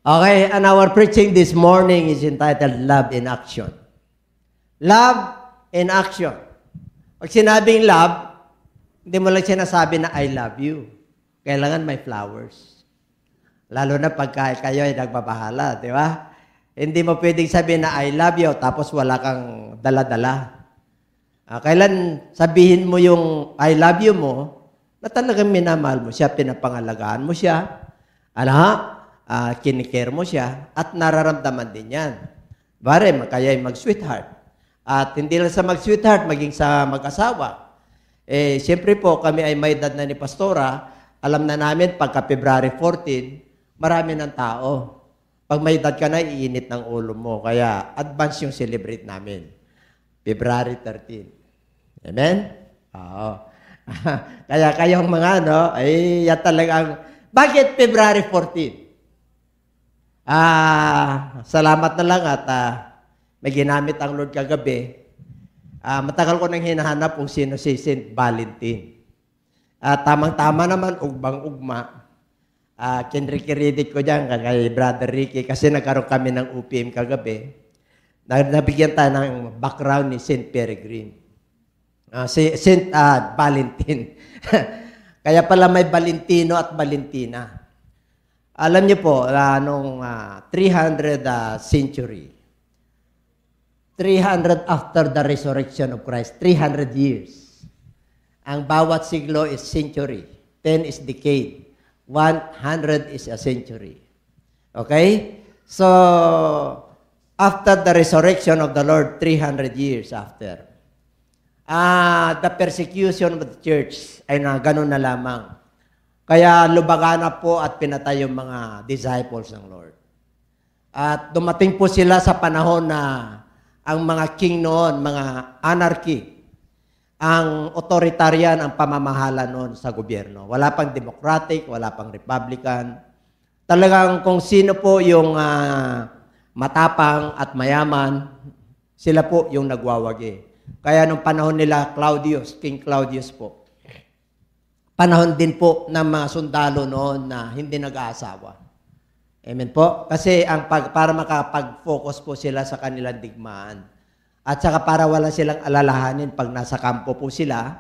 Okay, and our preaching this morning is entitled Love in Action. Love in Action. Pag sinabing love, hindi mo lang sinasabi na I love you. Kailangan may flowers. Lalo na pagka kayo ay nagbabahala, di ba? Hindi mo pwedeng sabihin na I love you tapos wala kang dala-dala. Kailan sabihin mo yung I love you mo na talagang minamahal mo siya, pinapangalagaan mo siya, kinikare mo siya, at nararamdaman din yan. Bare, kaya mag-sweetheart. At hindi lang sa mag-sweetheart, maging sa mag-asawa. Siyempre po, kami ay may edad na ni Pastora, alam na namin, pagka February 14, marami ng tao. Pag may edad ka na, iinit ng ulo mo. Kaya, advance yung celebrate namin. February 13. Amen? Oo. Kaya kayong mga, yan talagang, bakit February 14? Salamat na lang at may ginamit ang Lord kagabi. Matagal ko nang hinahanap kung sino si Saint Valentin. Tamang-tama naman, ugbang-ugma. Kinrikiridik ko dyan kay Brother Ricky kasi nagkaroon kami ng UPM kagabi. Nabigyan tayo ng background ni Saint Peregrine. Saint Valentin. Kaya pala may Valentino at Valentina. Alam niyo po, noong 300 century, 300 after the resurrection of Christ, 300 years. Ang bawat siglo is century. 10 is decade. 100 is a century. Okay? So, after the resurrection of the Lord, 300 years after, the persecution of the church ay ganun na lamang. Kaya lubagan na po at pinatay yung mga disciples ng Lord. At dumating po sila sa panahon na ang mga king noon, mga anarchy, ang authoritarian ang pamamahala noon sa gobyerno. Wala pang democratic, wala pang republican. Talagang kung sino po yung matapang at mayaman, sila po yung nagwawagi. Kaya nung panahon nila, King Claudius po, panahon din po ng mga sundalo noon na hindi nag-aasawa. Amen po? Kasi para makapag-focus po sila sa kanilang digmaan. At saka para wala silang alalahanin pag nasa kampo po sila.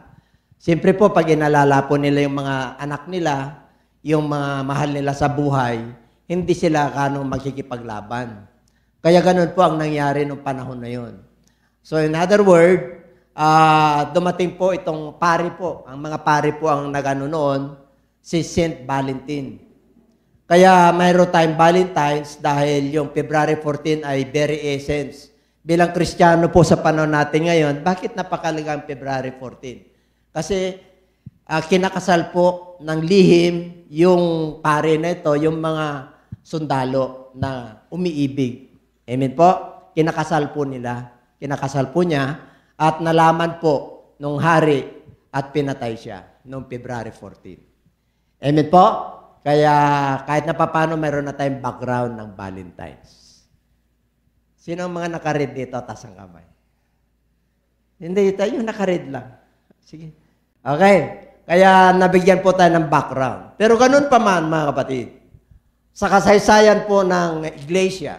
Siyempre po, pag inalala po nila yung mga anak nila, yung mga mahal nila sa buhay, hindi sila makikipaglaban. Kaya ganun po ang nangyari nung panahon na yun. So in other words, dumating po itong pari po. Ang mga pari po ang nagano noon, si Saint Valentin. Kaya mayroon tayong Valentines dahil yung February 14 ay very essence. Bilang Kristiyano po sa panahon natin ngayon, bakit napakalaga ang February 14? Kasi kinakasal po ng lihim yung pari na ito, yung mga sundalo na umiibig. Amen po? Kinakasal po nila. Kinakasal po niya. At nalaman po nung hari at pinatay siya noong February 14. Amen po? Kaya kahit na paano mayroon na tayong background ng Valentines. Sino ang mga nakaread dito? Taas ang kamay. Hindi, tayo nakaread lang. Sige. Okay. Kaya nabigyan po tayo ng background. Pero ganun pa man, mga kapatid. Sa kasaysayan po ng iglesia,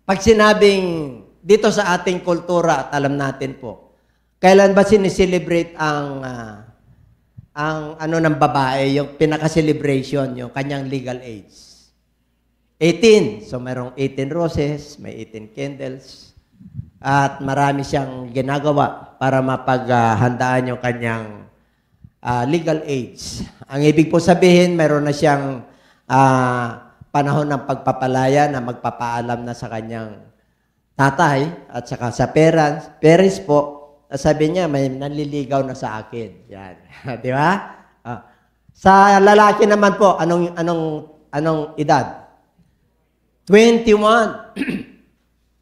pag sinabing dito sa ating kultura at alam natin po, kailan ba sineselebrate ang ng babae, yung pinaka-celebration, yung kanyang legal age? 18. So, mayroong 18 roses, may 18 candles, at marami siyang ginagawa para mapaghandaan yung kanyang legal age. Ang ibig po sabihin, mayroon na siyang panahon ng pagpapalaya na magpapaalam na sa kanyang tatay at saka sa parents po, sabi niya, may nanliligaw na sa akin. Yan. Di ba? Sa lalaki naman po, anong edad? 21.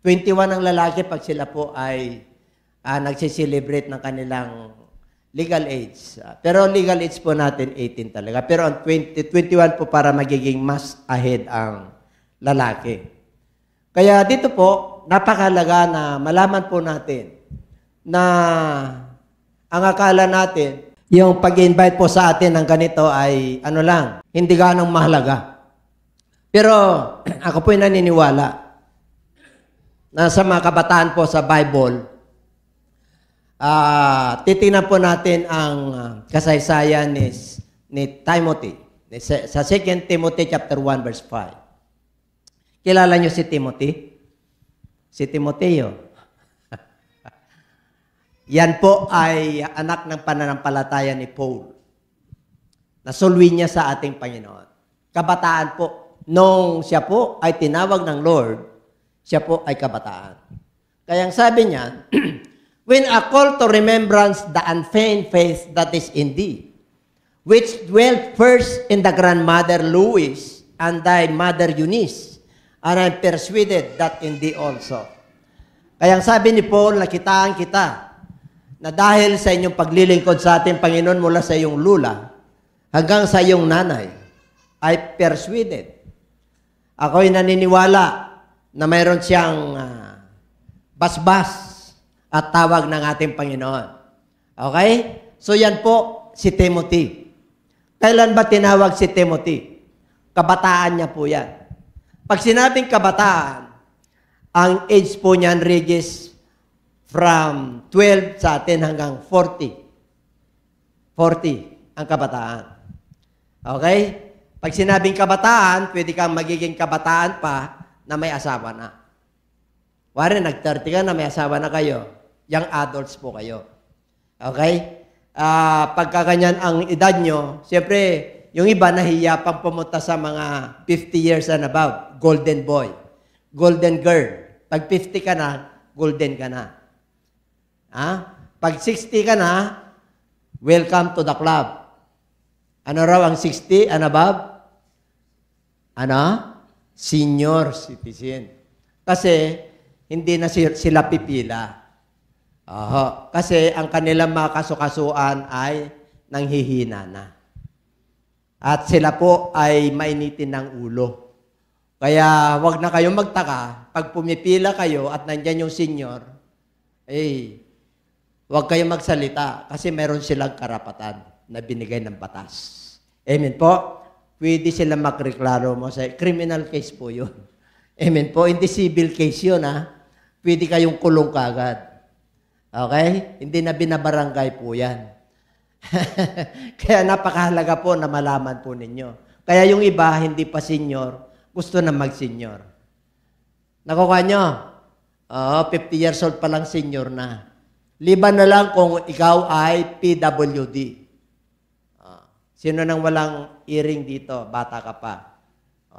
21 ang lalaki pag sila po ay nagsiselebrate ng kanilang legal age. Pero legal age po natin 18 talaga. Pero ang 21 po para magiging mas ahead ang lalaki. Kaya dito po, napakalaga na malaman po natin na ang akala natin, yung pag-invite po sa atin ng ganito ay hindi ganong mahalaga. Pero ako po'y naniniwala na sa mga kabataan po sa Bible, titingnan po natin ang kasaysayan ni Timothy. Sa 2 Timothy chapter 1 verse 5. Kilala niyo si Timothy? Si Timoteo. Yan po ay anak ng pananampalataya ni Paul. Nasulwi niya sa ating Panginoon. Kabataan po. Nung siya po ay tinawag ng Lord, siya po ay kabataan. Kaya ang sabi niya, when I call to remembrance the unfeigned faith that is in thee, which dwelt first in the grandmother Louis and thy mother Eunice, and I'm persuaded that in thee also. Kaya ang sabi ni Paul, nakitaan kita, na dahil sa inyong paglilingkod sa ating Panginoon mula sa iyong lula, hanggang sa iyong nanay, ay persuaded. Ako'y naniniwala na mayroon siyang basbas at tawag ng ating Panginoon. Okay? So yan po si Timothy. Kailan ba tinawag si Timothy? Kabataan niya po yan. Pag sinabing kabataan, ang age po niyan ranges from 12 sa atin hanggang 40. 40 ang kabataan. Okay? Pag sinabing kabataan, pwede kang magiging kabataan pa na may asawa na. Wari, nag-30 ka na, may asawa na kayo. Young adults po kayo. Okay? Pagka ganyan ang edad nyo, siyempre, yung iba nahiya pang pumunta sa mga 50 years and above. Golden boy. Golden girl. Pag 50 ka na, golden ka na. Pag 60 ka na, welcome to the club. Ano raw ang 60 and above? Senior citizen. Kasi, hindi na sila pipila. Kasi ang kanilang mga kasukasuan ay nanghihina na. At sila po ay mainitin ng ulo. Kaya wag na kayong magtaka. Pag pumipila kayo at nandyan yung senior, wag kayong magsalita kasi meron silang karapatan na binigay ng batas. Amen po? Pwede sila magreklaro mo sa criminal case po yun. Amen po? Hindi civil case yun, Pwede kayong kulong kagad. Okay? Hindi na binabarangay po yan. Kaya napakahalaga po na malaman po ninyo. Kaya yung iba, hindi pa senior, gusto na mag-senior. Nakuha nyo? 50 years old pa lang senior na. Liban na lang kung ikaw ay PWD. Sino nang walang earring dito? Bata ka pa.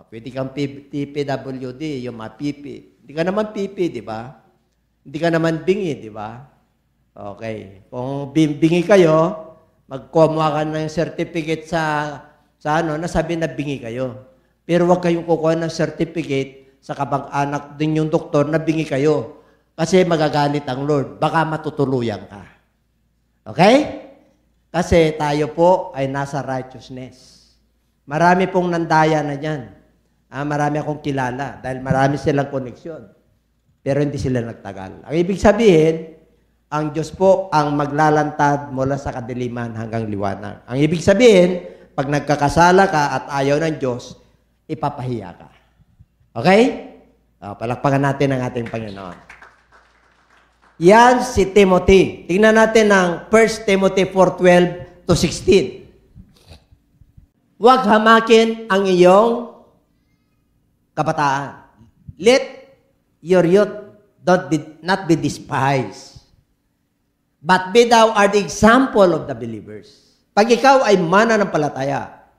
Pwede kang PWD, yung mga pipi. Hindi ka naman pipi, di ba? Hindi ka naman bingi, di ba? Okay. Kung bingi kayo, magkumuha ka ng certificate nasabi na bingi kayo. Pero huwag kayong kukuha ng certificate sa kabang-anak din yung doktor na bingi kayo. Kasi magagalit ang Lord. Baka matutuluyan ka. Okay? Kasi tayo po ay nasa righteousness. Marami pong nandaya na dyan. Marami akong kilala dahil marami silang koneksyon. Pero hindi sila nagtagal. Ang ibig sabihin, ang Diyos po ang maglalantad mula sa kadiliman hanggang liwanag. Ang ibig sabihin, pag nagkakasala ka at ayaw ng Diyos, ipapahiya ka. Okay? Palakpakan natin ang ating Panginoon. Yan si Timothy. Tingnan natin ang 1 Timothy 4:12 to 16. Huwag hamakin ang iyong kabataan. Let your youth not be despised. But be thou art the example of the believers. Pag ikaw ay mananampalataya,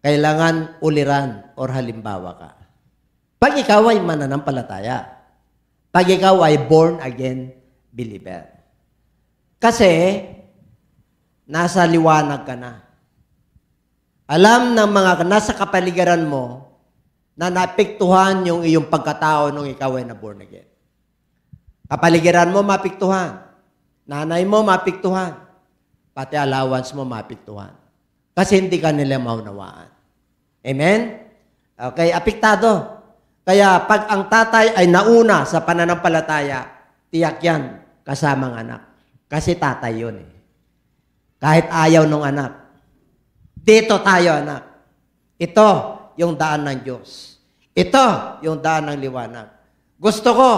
kailangan uliran or halimbawa ka. Pag ikaw ay mananampalataya, pag ikaw ay born again believer. Kasi, nasa liwanag ka na. Alam ng mga nasa kapaligiran mo na naapektuhan yung iyong pagkatao nung ikaw ay na-born again. Kapaligiran mo maapektuhan. Nanay mo maapektuhan. Pati allowance mo maapektuhan. Kasi hindi ka nila maunawaan. Amen? Okay, apektado. Kaya pag ang tatay ay nauna sa pananampalataya, tiyak yan kasamang anak. Kasi tatay yun eh. Kahit ayaw ng anak. Dito tayo anak. Ito, yung daan ng Diyos. Ito yung daan ng liwanag. Gusto ko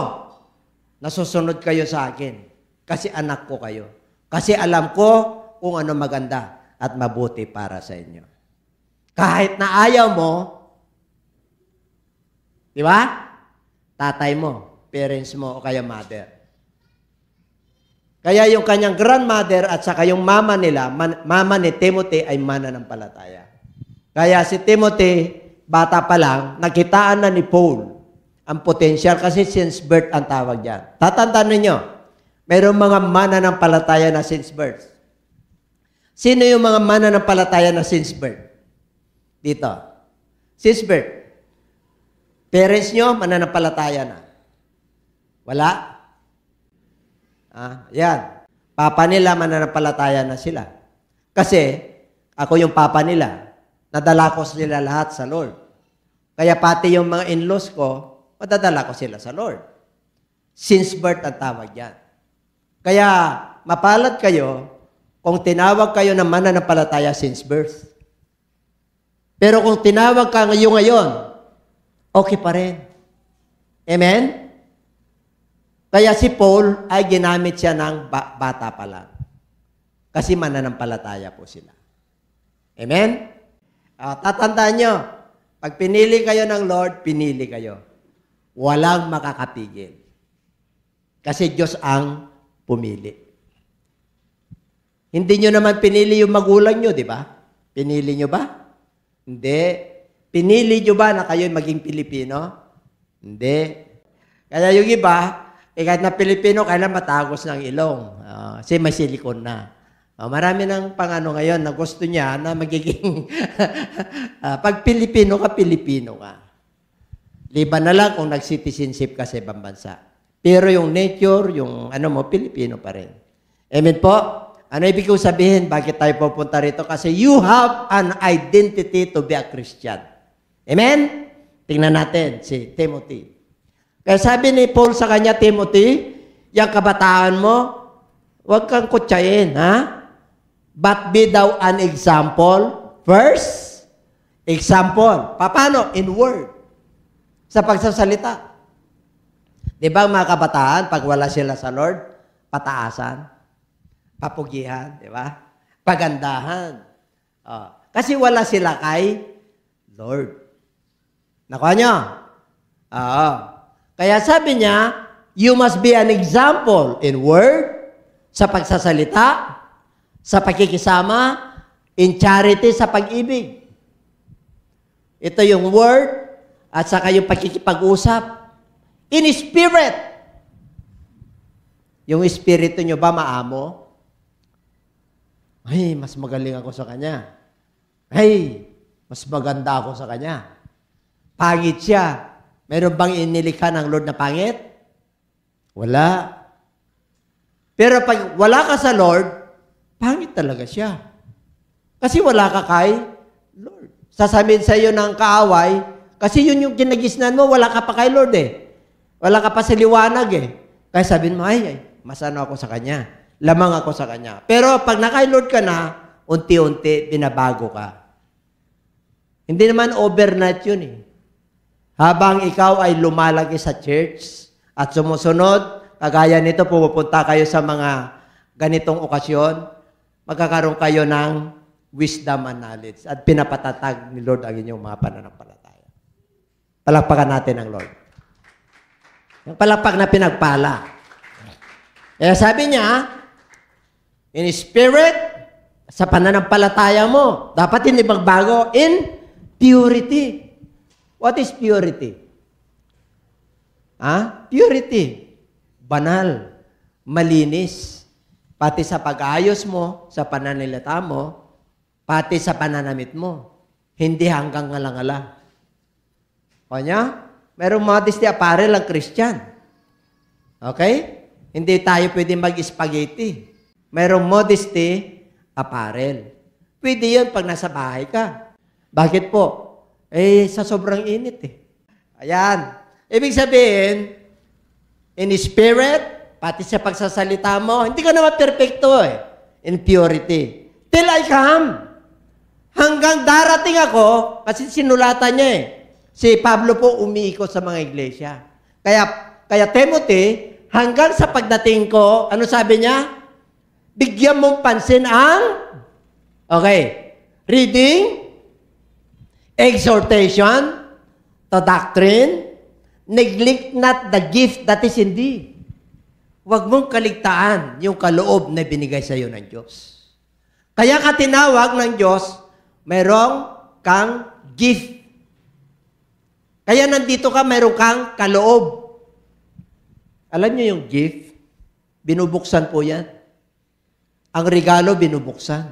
na susunod kayo sa akin kasi anak ko kayo. Kasi alam ko kung ano maganda at mabuti para sa inyo. Kahit na ayaw mo, di ba? Tatay mo, parents mo, o kaya mother. Kaya yung kanyang grandmother at saka yung mama nila, mama ni Timothy ay mananampalataya. Kaya si Timothy, bata pa lang, nakitaan na ni Paul ang potential kasi since birth ang tawag dyan. Tatandaan ninyo, mayroong mga mananampalataya na since birth. Sino yung mga mananampalataya na since birth? Dito. Since birth. Parents nyo, mananampalataya na. Wala? Yan. Papa nila, mananampalataya na sila. Kasi, ako yung papa nila. Nadala ko sila lahat sa Lord. Kaya pati yung mga in-laws ko, madadala ko sila sa Lord. Since birth ang tawag yan. Kaya, mapalad kayo kung tinawag kayo ng mananampalataya since birth. Pero kung tinawag ka ngayon, okay pa rin. Amen? Kaya si Paul ay ginamit siya ng bata pa lang. Kasi mananampalataya po sila. Amen? Tatandaan nyo, pag pinili kayo ng Lord, pinili kayo. Walang makakapigil. Kasi Diyos ang pumili. Hindi nyo naman pinili yung magulang nyo, di ba? Pinili nyo ba? Hindi. Pinili nyo ba na kayo maging Pilipino? Hindi. Kaya yung iba, kahit na Pilipino, kailan matagos ng ilong. Kasi may silikon na. Marami ng pangano ngayon na gusto niya na magiging pag Pilipino ka, Pilipino ka. Liban na lang kung nag-citizenship ka sa ibang bansa. Pero yung nature, yung ano mo, Pilipino pa rin. Amen po? Ano ibig kong sabihin? Bakit tayo pupunta rito? Kasi you have an identity to be a Christian. Amen? Tingnan natin si Timothy. Kaya sabi ni Paul sa kanya, Timothy, yung kabataan mo, huwag kang kutsayin, ha? But be thou an example. First, example. Paano? In word. Sa pagsasalita. Di ba mga kabataan, pag wala sila sa Lord, pataasan, papugihan, di ba? Pagandahan. Kasi wala sila kay Lord. Nakuha nyo? Kaya sabi niya, you must be an example in word, sa pagsasalita, sa pakikisama, in charity, sa pag-ibig. Ito yung word, at saka yung pakikipag-usap. In spirit. Yung espiritu nyo ba maamo? Ay, mas magaling ako sa kanya. Ay, mas maganda ako sa kanya. Pangit siya. Meron bang inilikha ng Lord na pangit? Wala. Pero pag wala ka sa Lord, pangit talaga siya. Kasi wala ka kay Lord. Sasabihin sa iyo ng kaaway, kasi yun yung kinagisnan mo, wala ka pa kay Lord eh. Wala ka pa sa liwanag eh. Kaya sabihin mo, ay, mas ano ako sa Kanya. Lamang ako sa Kanya. Pero pag naka Lord ka na, unti-unti, binabago ka. Hindi naman overnight yun eh. Habang ikaw ay lumalaki sa church at sumusunod, kagaya nito, pupunta kayo sa mga ganitong okasyon, magkakaroon kayo ng wisdom and knowledge at pinapatatag ni Lord ang inyong mga pananampalataya. Palakpakan natin ang Lord. Yung palakpak na pinagpala. Kaya sabi niya, in spirit, sa pananampalataya mo, dapat hindi magbago in purity. What is purity? Purity. Banal. Malinis. Pati sa pag-ayos mo, sa pananalita mo, pati sa pananamit mo. Hindi hanggang ngalang-ala. O niya? Merong modesty apparel ang Christian. Okay? Hindi tayo pwede mag-spaghetti. Merong modesty apparel. Pwede yun pag nasa bahay ka. Bakit po? Sa sobrang init eh. Ayan. Ibig sabihin, in spirit, pati sa pagsasalita mo, hindi ka naman perfecto eh. In purity. Till I come. Hanggang darating ako, kasi sinulatan niya eh. Si Pablo po umiikot sa mga iglesia. Kaya Timothy, hanggang sa pagdating ko, ano sabi niya? Bigyan mong pansin reading, exhortation, to doctrine, neglect not the gift that is in thee. Huwag mong kaligtaan yung kaloob na binigay sa iyo ng Diyos. Kaya ka tinawag ng Diyos, mayroong kang gift. Kaya nandito ka, mayroong kang kaloob. Alam niyo yung gift? Binubuksan po yan. Ang regalo, binubuksan.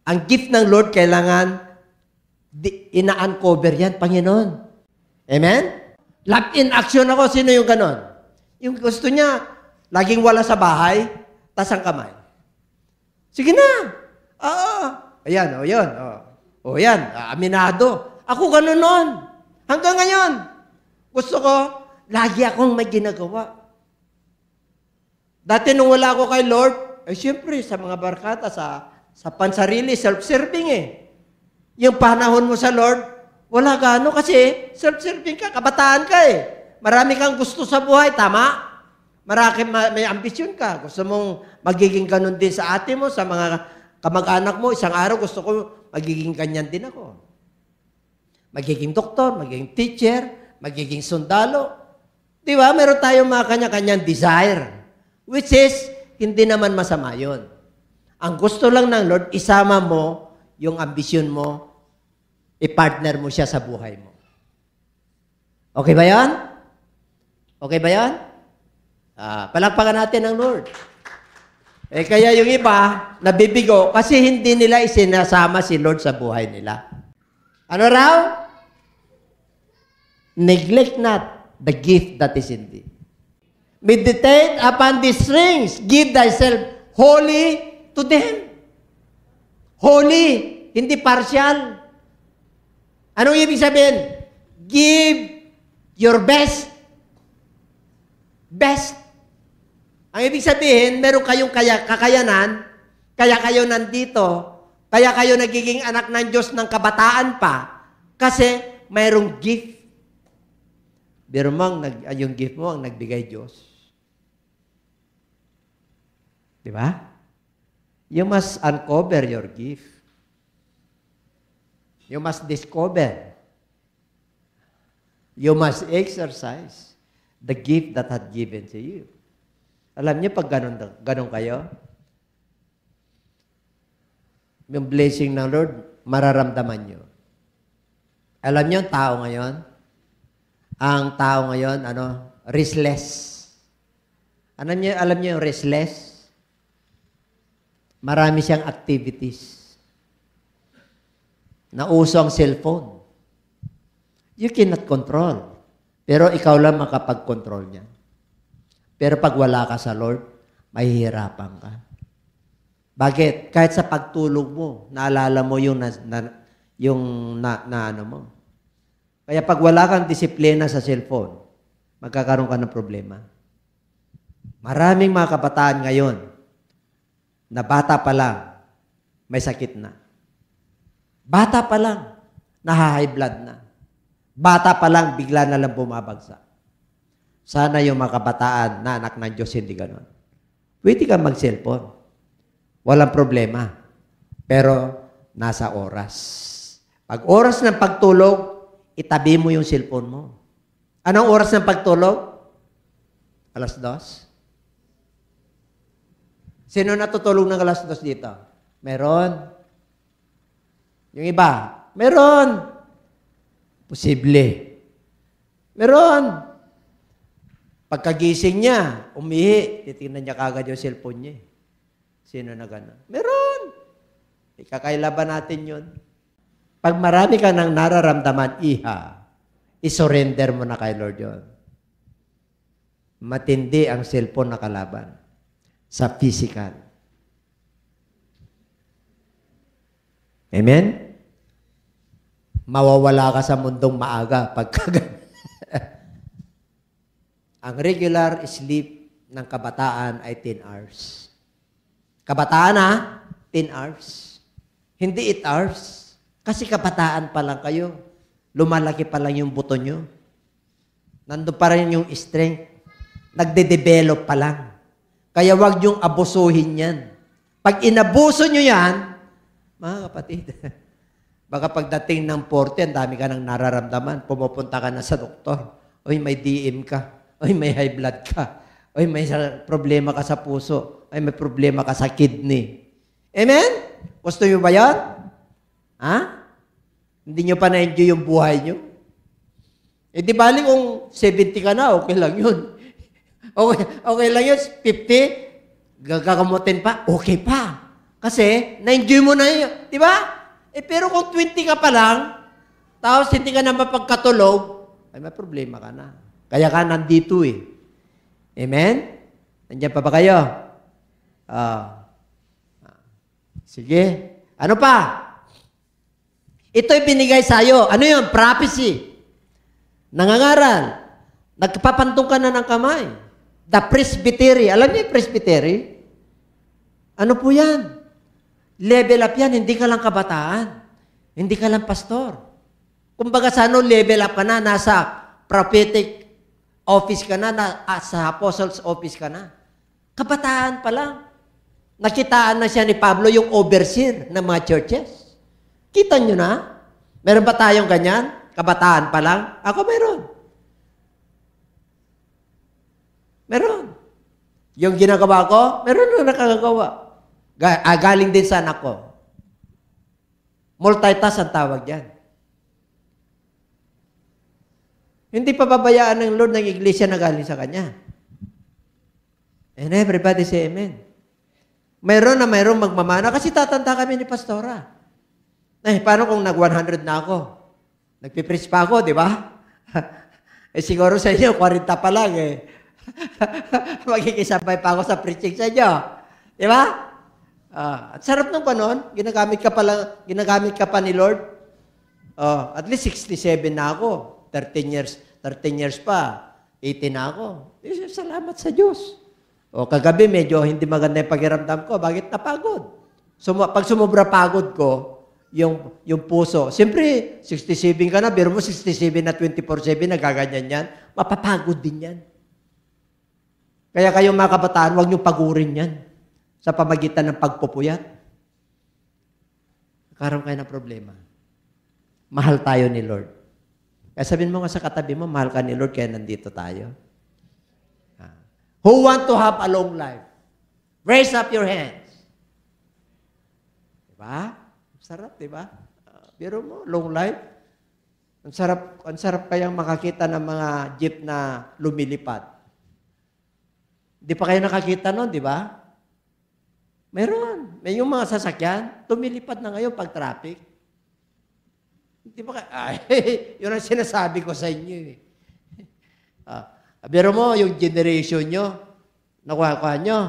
Ang gift ng Lord, kailangan ina-uncover yan, Panginoon. Amen? Love in action ako. Sino yung ganon? Yung gusto niya, laging wala sa bahay, tas ang kamay. Sige na. Ayan, yun. Yan, aminado. Ako ganon nun. Hanggang ngayon. Gusto ko, lagi akong may ginagawa. Dati nung wala ako kay Lord, siyempre, sa mga barkada, sa pansarili, self-serving eh. Yung panahon mo sa Lord, wala gano kasi self-serving ka, kabataan ka eh. Marami kang gusto sa buhay, tama? May ambisyon ka. Gusto mong magiging ganun din sa ate mo, sa mga kamag-anak mo. Isang araw gusto ko magiging ganyan din ako. Magiging doktor, magiging teacher, magiging sundalo. Di ba? Meron tayong mga kanya-kanyang desire. Which is, hindi naman masama yun. Ang gusto lang ng Lord, isama mo yung ambisyon mo, i-partner mo siya sa buhay mo. Okay ba yan? Okay ba yan? Palakpakan natin ang Lord. Kaya yung iba, nabibigo kasi hindi nila isinasama si Lord sa buhay nila. Ano raw? Neglect not the gift that is in thee. Meditate upon these things. Give thyself wholly to them. Holy, hindi partial. Anong ibig sabihin? Give your best. Best. Ang ibig sabihin, meron kayong kakayanan, kaya kayo nandito, kaya kayo nagiging anak ng Diyos ng kabataan pa, kasi mayroong gift. Pero yung gift mo ang nagbigay Diyos. Di ba? You must uncover your gift. You must discover. You must exercise the gift that had given to you. Alam niyo, pag ganun kayo, yung blessing ng Lord, mararamdaman niyo. Alam niyo, ang tao ngayon, restless. Alam niyo yung restless? Marami siyang activities. Nauso ang cellphone. You cannot control. Pero ikaw lang makapag-control niya. Pero pag wala ka sa Lord, mahihirapan ka. Bakit? Kahit sa pagtulog mo, naalala mo yung ano mo. Kaya pag wala kang disiplina sa cellphone, magkakaroon ka ng problema. Maraming mga kabataan ngayon na bata pa lang, may sakit na. Bata pa lang, naha-high blood na. Bata pa lang, bigla na lang bumabagsak. Sana yung mga kabataan na anak ng Diyos hindi ganon. Pwede ka mag-cellphone. Walang problema. Pero nasa oras. Pag oras ng pagtulog, itabi mo yung cellphone mo. Anong oras ng pagtulog? 2:00? Sino natutulog ng 2:00 dito? Meron. Yung iba? Meron. Posible. Meron. Pagkagising niya, umihi, titingnan niya kagad yung cellphone niya. Sino na gano'n? Meron. Ikakailaban natin yun. Pag marami ka nang nararamdaman, isurrender mo na kay Lord yun. Matindi ang cellphone na kalaban sa physical. Amen? Mawawala ka sa mundong maaga pagka ang regular sleep ng kabataan ay 10 hours. Kabataan 10 hours. Hindi 8 hours. Kasi kabataan pa lang kayo. Lumalaki pa lang yung buto nyo. Nandun pa rin yung strength. Nagde-develop pa lang. Kaya wag niyong abusuhin yan. Pag inabuso nyo yan, mga kapatid, baka pagdating ng 40, ang dami ka nang nararamdaman. Pumupunta ka na sa doktor. Oy, may DM ka. Oy, may high blood ka. Oy, may problema ka sa puso. Ay, may problema ka sa kidney. Amen? Gusto nyo ba yan? Ha? Hindi nyo pa na-enjoy yung buhay nyo? Eh, di bali kung 70 ka na, okay lang yun. Okay lang yun. 50, gagamutin pa, okay pa. Kasi, na-enjoy mo na yun. Di ba? Eh, pero kung 20 ka pa lang, tapos hindi ka na mapagkatulog, ay may problema ka na. Kaya ka nandito eh. Amen? Nandiyan pa ba kayo? Sige. Ano pa? Ito'y binigay sa'yo. Ano yun? Prophecy. Nangangaral. Nagpapantong ka na ng kamay. The presbytery. Alam niyo yung presbytery? Ano po yan? Level up yan. Hindi ka lang kabataan. Hindi ka lang pastor. Kumbaga sa ano, level up ka na. Nasa prophetic office ka na. Sa apostles office ka na. Kabataan pa lang. Nakitaan na siya ni Pablo yung overseer ng mga churches. Kita nyo na? Meron ba tayong ganyan? Kabataan pa lang? Ako meron. Meron. Yung ginagawa ko, meron na nakagagawa. Galing din sa anak ko. Multitask ang tawag yan. Hindi pa babayaan ng Lord ng iglesia na galing sa Kanya. And everybody say amen. Mayroon magmamana kasi tatanda kami ni Pastora. Eh, paano kung nag-100 na ako? Nagpipreach pa ako, di ba? Eh, siguro sa inyo, 40 pa lang eh. Magkikisabay pa ako sa preaching sa inyo. Di ba? At sarap ng panon, ginagamit ka pa ni Lord. At least 67 na ako. 13 years pa. 18 na ako. Salamat sa Diyos. Kagabi medyo hindi maganda yung pakiramdam ko. Bakit napagod? Pag sumobra pagod ko, yung puso, siyempre, 67 ka na, pero mo 67 na 24/7, nagaganyan yan, mapapagod din yan. Kaya kayong mga kabataan, huwag niyong pagurin yan sa pamagitan ng pagpupuyat. Karoon kayo ng problema. Mahal tayo ni Lord. Kaya sabihin mo nga sa katabi mo, mahal ka ni Lord, kaya nandito tayo. Who want to have a long life? Raise up your hands. Diba? Sarap, diba? Biro mo, long life. Ang sarap kayang makakita ng mga jeep na lumilipad. Di pa kayo nakakita nun, di ba? Meron. May yung mga sasakyan, tumilipad na ngayon pag traffic. Di ba yun ang sinasabi ko sa inyo eh. Pero mo, yung generation nyo, nakuha nyo,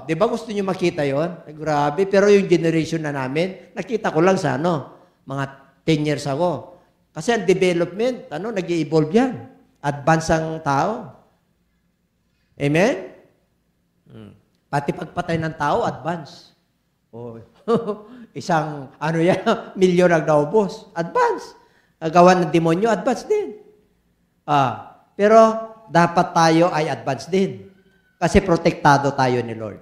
di ba gusto nyo makita yon? Grabe, pero yung generation na namin, nakita ko lang sa mga 10 years ago. Kasi ang development, nag-i-evolve yan. Advance ang tao. Amen? Pati pagpatay ng tao, advance. Isang, milyon ang naubos. Advance. Gawa ng demonyo, advance din. Pero, dapat tayo ay advance din. Kasi protektado tayo ni Lord.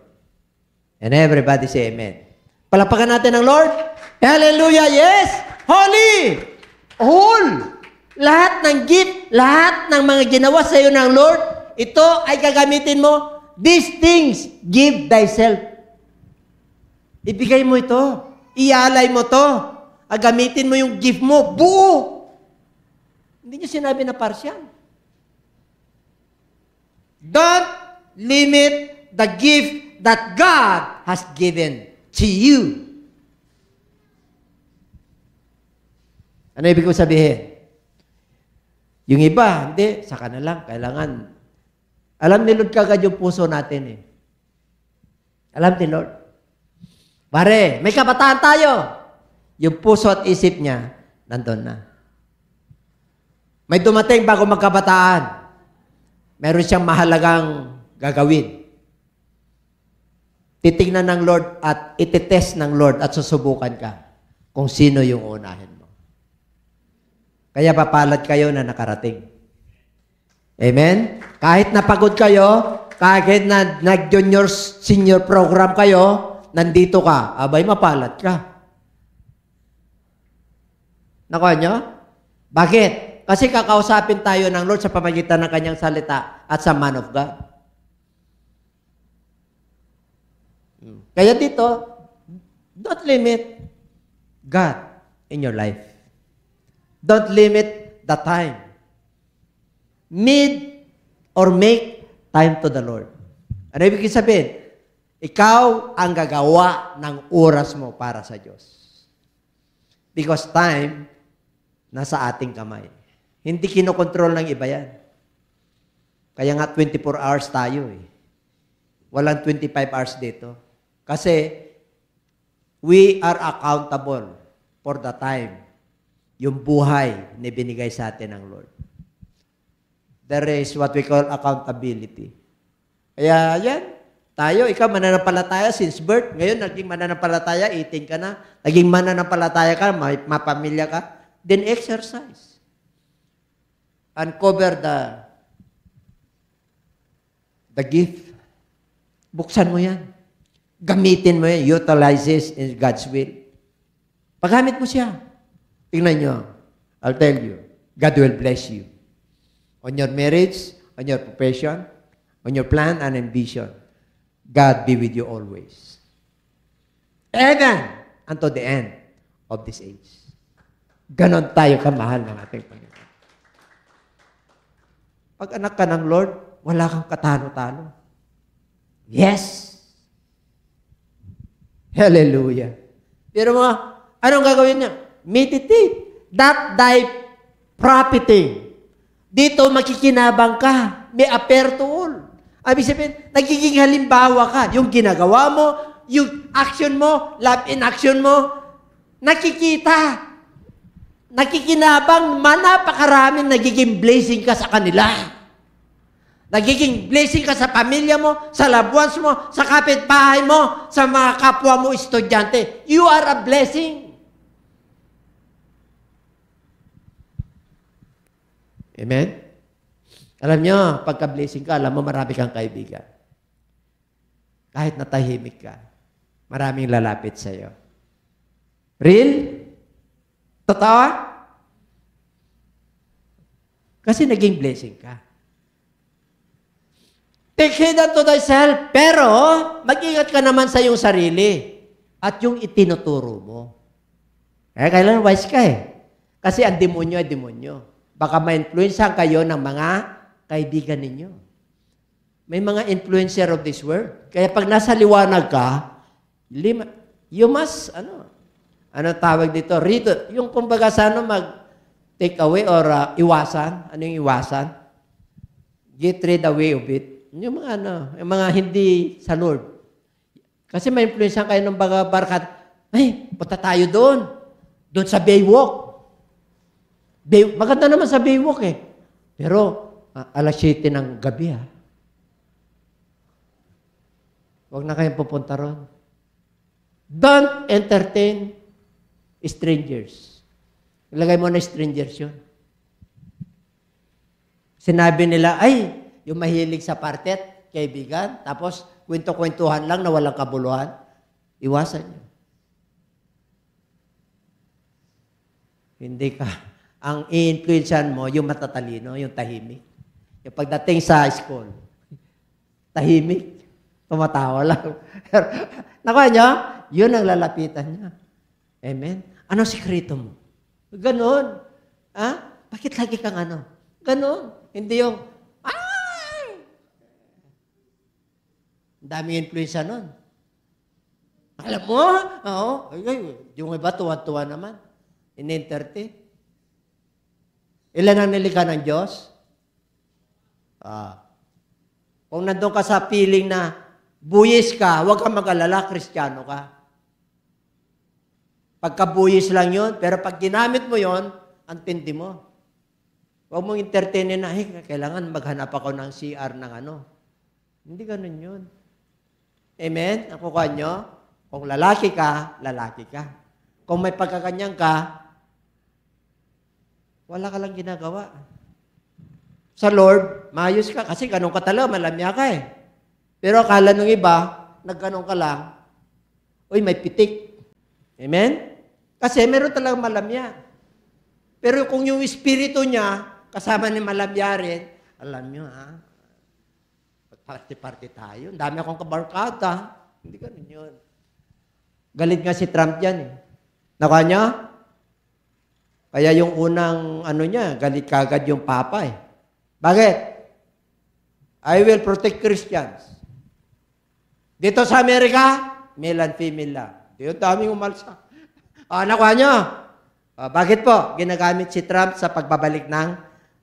And everybody say amen. Palapakan natin ang Lord. Hallelujah, yes! Holy! Whole! Lahat ng gift, lahat ng mga ginawa sa iyo ng Lord, ito ay gagamitin mo. These things, give thyself. Ibigay mo ito. Ialay mo to. Gamitin mo yung gift mo. Buo. Hindi niya sinabi na partial. Don't limit the gift that God has given to you. Ano ibig ko sabihin? Yung iba, hindi, saka na lang, kailangan. Alam ni Lord kagad yung puso natin eh. Alam ni Lord. Pare, may kabataan tayo. Yung puso at isip niya, nandun na. May dumating bago magkabataan. Meron siyang mahalagang gagawin. titignan ng Lord at ititest ng Lord at susubukan ka kung sino yung unahin mo. Kaya papalad kayo na nakarating. Amen? Kahit napagod kayo, kahit na nag-junior senior program kayo, nandito ka, abay mapalad ka. Nakuha nyo? Bakit? Kasi kakausapin tayo ng Lord sa pamagitan ng kanyang salita at sa man of God. Kaya dito, don't limit God in your life. Don't limit the time. Need or make time to the Lord. Ano ibig sabihin? Ikaw ang gagawa ng oras mo para sa Diyos. Because time, nasa ating kamay. Hindi kinokontrol ng iba yan. Kaya nga 24 hours tayo eh. Walang 25 hours dito. Kasi, we are accountable for the time. Yung buhay na binigay sa atin ng Lord. There is what we call accountability. Kaya yan, tayo, ikaw mananampalataya since birth. Ngayon, naging mananampalataya, 18 ka na. Naging mananampalataya ka, may mapamilya ka. Then exercise. Uncover the gift. Buksan mo yan. Gamitin mo yan. Utilize this in God's will. Paggamit mo siya. Tingnan nyo. I'll tell you. God will bless you. On your marriage, on your profession, on your plan and ambition. God be with you always. Even unto the end of this age. Ganon tayo kamahal ng ating Panginoon. Pag anak ka ng Lord, wala kang katalo-talo. Yes! Hallelujah. Pero anong gagawin niya? Meditate. That thy profiting. Dito makikinabang ka. May appear to all. Ibig sabihin, nagiging halimbawa ka. Yung ginagawa mo, yung action mo, love in action mo, nakikita. Nakikinabang, napakaraming nagiging blessing ka sa kanila. Nagiging blessing ka sa pamilya mo, sa loved ones mo, sa kapitbahay mo, sa mga kapwa mo estudyante. You are a blessing. Amen? Alam nyo, pagka-blessing ka, alam mo, marami kang kaibigan. Kahit natahimik ka, maraming lalapit sa'yo. Real? Totoo? Kasi naging blessing ka. Take heed unto thyself, pero mag-ingat ka naman sa iyong sarili at yung itinuturo mo. Kailan wise ka eh. Kasi ang demonyo ay demonyo. Baka ma-influencehan kayo ng mga kaibigan ninyo. May mga influencer of this world. Kaya pag nasa liwanag ka, you must, ano tawag dito? Yung kumbaga sa mag-take away or iwasan. Ano yung iwasan? Get rid away of it. Yung mga yung mga hindi sa Lord. Kasi may influencehan kayo ng mga barkat. Ay, punta tayo doon. Doon sa Baywalk. Maganda naman sa Baywalk eh. Pero, alas 7 ng gabi Huwag na kayong pupunta ron. Don't entertain strangers. Ilagay mo na strangers yun. Sinabi nila, ay, yung mahilig sa partet, kaibigan, tapos kwento-kwentuhan lang na walang kabuluhan, iwasan nyo. Hindi ka. Ang i-influencean mo, yung matatalino, yung tahimik. Yung pagdating sa school, tahimik, tumatawa lang. Nakuha nyo? Yun ang lalapitan niya. Amen? Ano sikreto mo? Ganon. Bakit lagi kang Ganon. Hindi yung, ang daming influensya nun. Alam mo? Oo. Yung iba, tuwa-tuwa naman. In-entertain. Ilan ang nilikha ng Diyos? Kung nandun ka sa feeling na buyis ka, huwag kang mag-alala, Kristiyano ka. Pagka-buyis lang yun, pero pag ginamit mo yun, ang tindi mo. Huwag mong entertainin na, kailangan maghanap ako ng CR ng Hindi ganun yun. Amen? Nakukuha nyo? Kung lalaki ka, lalaki ka. Kung may pagkakanyang ka, wala ka lang ginagawa. Sa Lord, maayos ka. Kasi ganun ka talaga, malamya ka eh. Pero akala nung iba, nagganong ka lang, uy, may pitik. Amen? Kasi meron talagang malamya. Pero kung yung espiritu niya, kasama ni malamya rin, alam nyo ha, party-party tayo. Ang dami akong kabarkada. Hindi ganun yun. Galit nga si Trump dyan eh. Nakuha niya? Kaya yung unang niya, galit kagad yung Papa eh. Bakit? I will protect Christians. Dito sa Amerika, male and female lang. Yung daming umalsa. Nakuha niyo? Bakit po? Ginagamit si Trump sa pagbabalik ng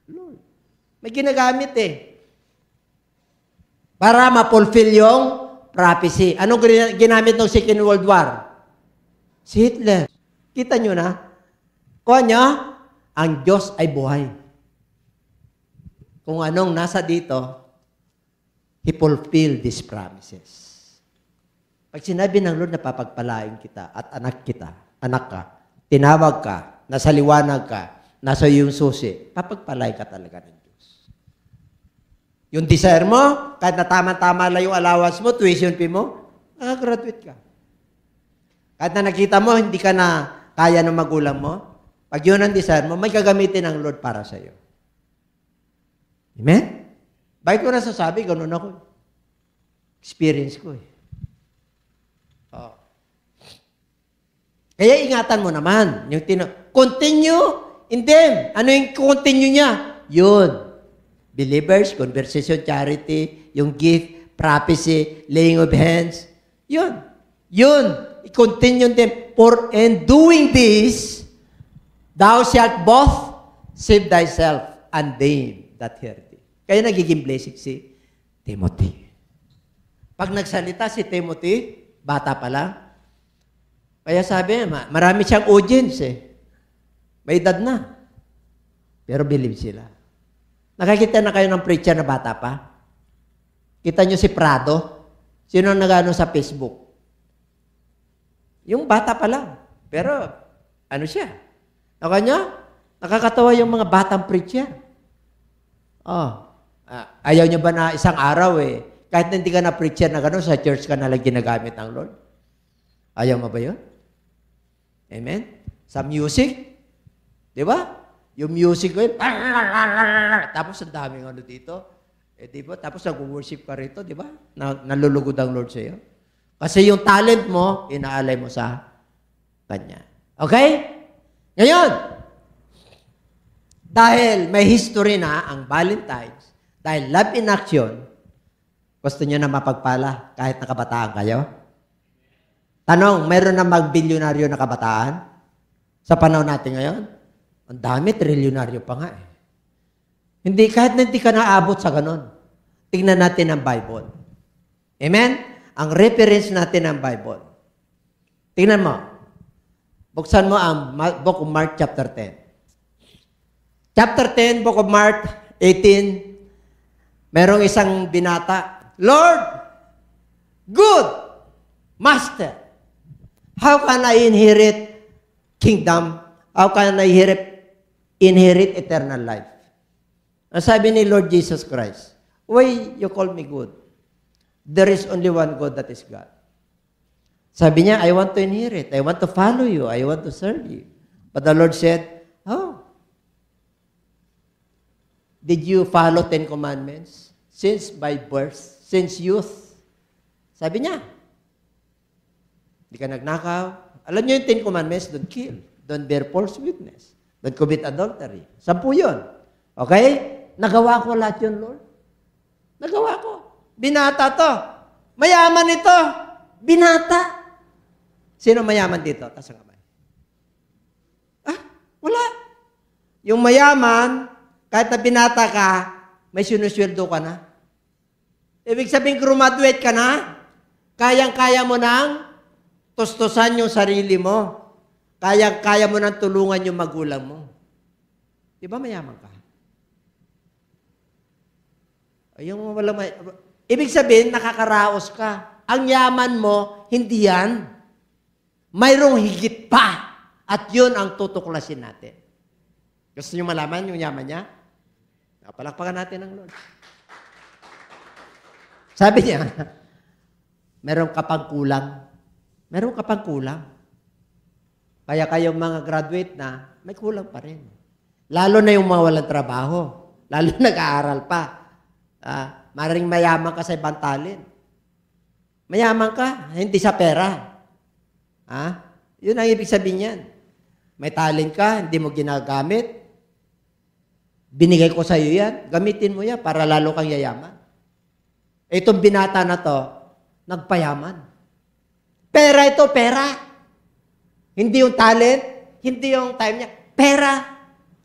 Lord. May ginagamit eh. Para ma-fulfill yung prophecy. Anong ginamit ng Second World War? Si Hitler. Kita nyo na? Kuha niya, ang Diyos ay buhay. Kung anong nasa dito, He fulfilled these promises. Pag sinabi ng Lord na papagpalain kita at anak ka, tinawag ka, nasa liwanag ka, nasa iyong susi, papagpalay ka talaga ng Diyos. Yung desire mo, kahit na tama-tama lang yung allowance mo, tuition fee mo, nakagraduate ka. Kahit na nakita mo, hindi ka na kaya ng magulang mo, pag yun ang desire mo, may gagamitin ng Lord para sa iyo. Amen? Bakit ko nasasabi, ganun ako. Experience ko eh. Kaya ingatan mo naman. Yung continue in them. Ano yung continue niya? Yun. Believers, conversation, charity, yung gift, prophecy, laying of hands. Yun. Yun. I-continue them. For in doing this, thou shalt both save thyself and them that hear thee. Kaya nagiging blessing si Timothy. Pag nagsalita si Timothy, bata pa lang, kaya sabi niya, marami siyang audience eh. May edad na. Pero believe sila. Nakakita na kayo ng preacher na bata pa? Kita niyo si Prado? Sino ang nag-ano sa Facebook? Yung bata pa lang. Pero, ano siya? Nakakatawa yung mga batang preacher. Ayaw niyo ba na isang araw eh, kahit na hindi ka na preacher na gano'n, sa church ka nalang ginagamit ng Lord? Ayaw mo ba yun? Amen? Sa music, di ba? Yung music ko yun, tapos ang daming ano dito, di ba? Tapos nag-worship ka rito, di ba? Nalulugod ang Lord sa iyo. Kasi yung talent mo, inaalay mo sa Kanya. Okay? Ngayon, dahil may history na ang Valentine's, dahil love in action, gusto nyo na mapagpala kahit nakabataan kayo? Tanong, mayroon na magbilyonaryo na kabataan? Sa panahon natin ngayon? Ang dami, trilyonaryo pa nga eh. Hindi, kahit na hindi ka naabot sa ganon. Tingnan natin ang Bible. Amen? Ang reference natin ang Bible. Tingnan mo. Buksan mo ang Book of Mark chapter 10. Chapter 10, Book of Mark 18, merong isang binata, Lord, good, Master, how can I inherit kingdom? How can I inherit eternal life? Ang sabi ni Lord Jesus Christ, why you call me good? There is only one God, that is God. Sabi niya, I want to inherit. I want to follow you. I want to serve you. But the Lord said, oh, did you follow 10 commandments? Since by birth, since youth. Sabi niya, hindi ka nagnakaw. Alam niyo yung 10 commandments, don't kill. Don't bear false witness. Don't commit adultery. 10 yun. Okay? Nagawa ko lahat yun, Lord. Nagawa ko. Binata to. Mayaman ito. Binata. Sino mayaman dito? Taas ang kamay. Wala. Yung mayaman, kahit na binata ka, may sinusweldo ka na. Ibig sabihin, graduate ka na, kayang-kaya mo nang tustusan yung sarili mo. Kayang-kaya mo nang tulungan yung magulang mo. Di ba mayaman ka? Ibig sabihin, nakakaraos ka. ang yaman mo, hindi yan. Mayroong higit pa. At yun ang tutuklasin natin. Gusto niyo malaman yung yaman niya? Palakpakan natin ang Lord. Sabi niya, meron ka pang kulang. Meron ka pang kulang. Kaya kayong mga graduate na, may kulang pa rin. Lalo na yung mga walang trabaho. Lalo na nag-aaral pa. Maring mayaman ka sa ibang talent. Mayaman ka, hindi sa pera. Yun ang ibig sabihin yan. May talent ka, hindi mo ginagamit. Binigay ko sa iyo yan. Gamitin mo yan para lalo kang yayaman. Itong binata na to, nagpayaman. Pera ito, pera. Hindi yung talent, hindi yung time niya. Pera.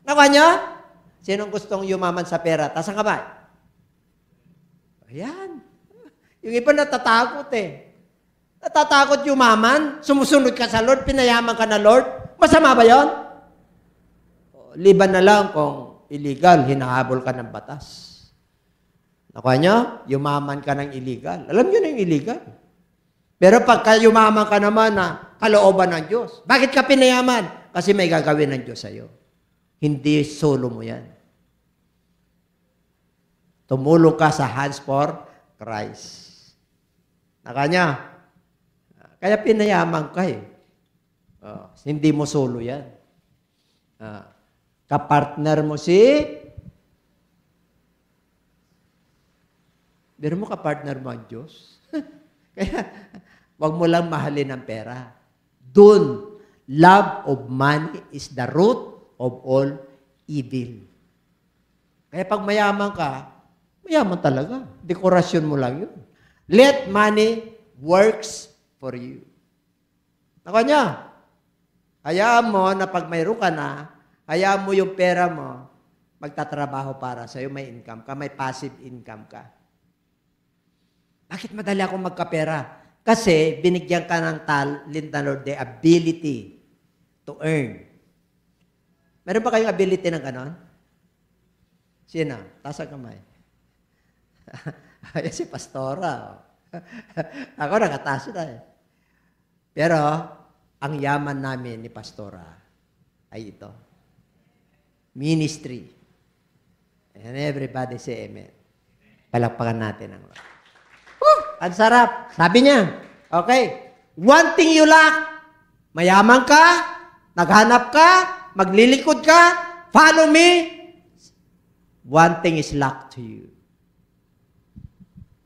Nakuha niyo? Sinong gustong yumaman sa pera? Taas ang kamay. Ayan. Yung iba natatakot eh. Natatakot yumaman, sumusunod ka sa Lord, pinayaman ka na Lord. Masama ba yun? Liban na lang kung illegal, hinahabol ka ng batas. Nakuha niyo? Yumaman ka ng illegal. Alam niyo na yung illegal. Pero pagka yumaman ka naman na kalooban ng Diyos, bakit ka pinayaman? Kasi may gagawin ng Diyos sa'yo. Hindi solo mo yan. Tumulong ka sa Hands for Christ. Nakuha niya? Kaya pinayaman ka eh. Hindi mo solo yan. Kapartner mo pero mo kapartner mo ang Diyos. Kaya, wag mo lang mahalin ang pera. Doon, love of money is the root of all evil. Kaya pag mayaman ka, mayaman talaga. Dekorasyon mo lang yun. Let money works for you. Nakuha niya? Hayaan mo na pag mayroon ka na, hayaan mo yung pera mo, magtatrabaho para sa'yo, may income ka, may passive income ka. Bakit madali akong magkapera? Kasi binigyan ka ng talent na Lord, the ability to earn. Meron ba kayong ability ng ganon? Sino? Taas ang kamay. Ay, si Pastora. Ako nakataas na eh. Pero, ang yaman namin ni Pastora ay ito. Ministry. And everybody say amen. Palakpakan natin ang Lord. Ang sarap. Sabi niya, okay, one thing you lack, mayaman ka, naghanap ka, maglilikod ka, follow me, one thing is lack to you.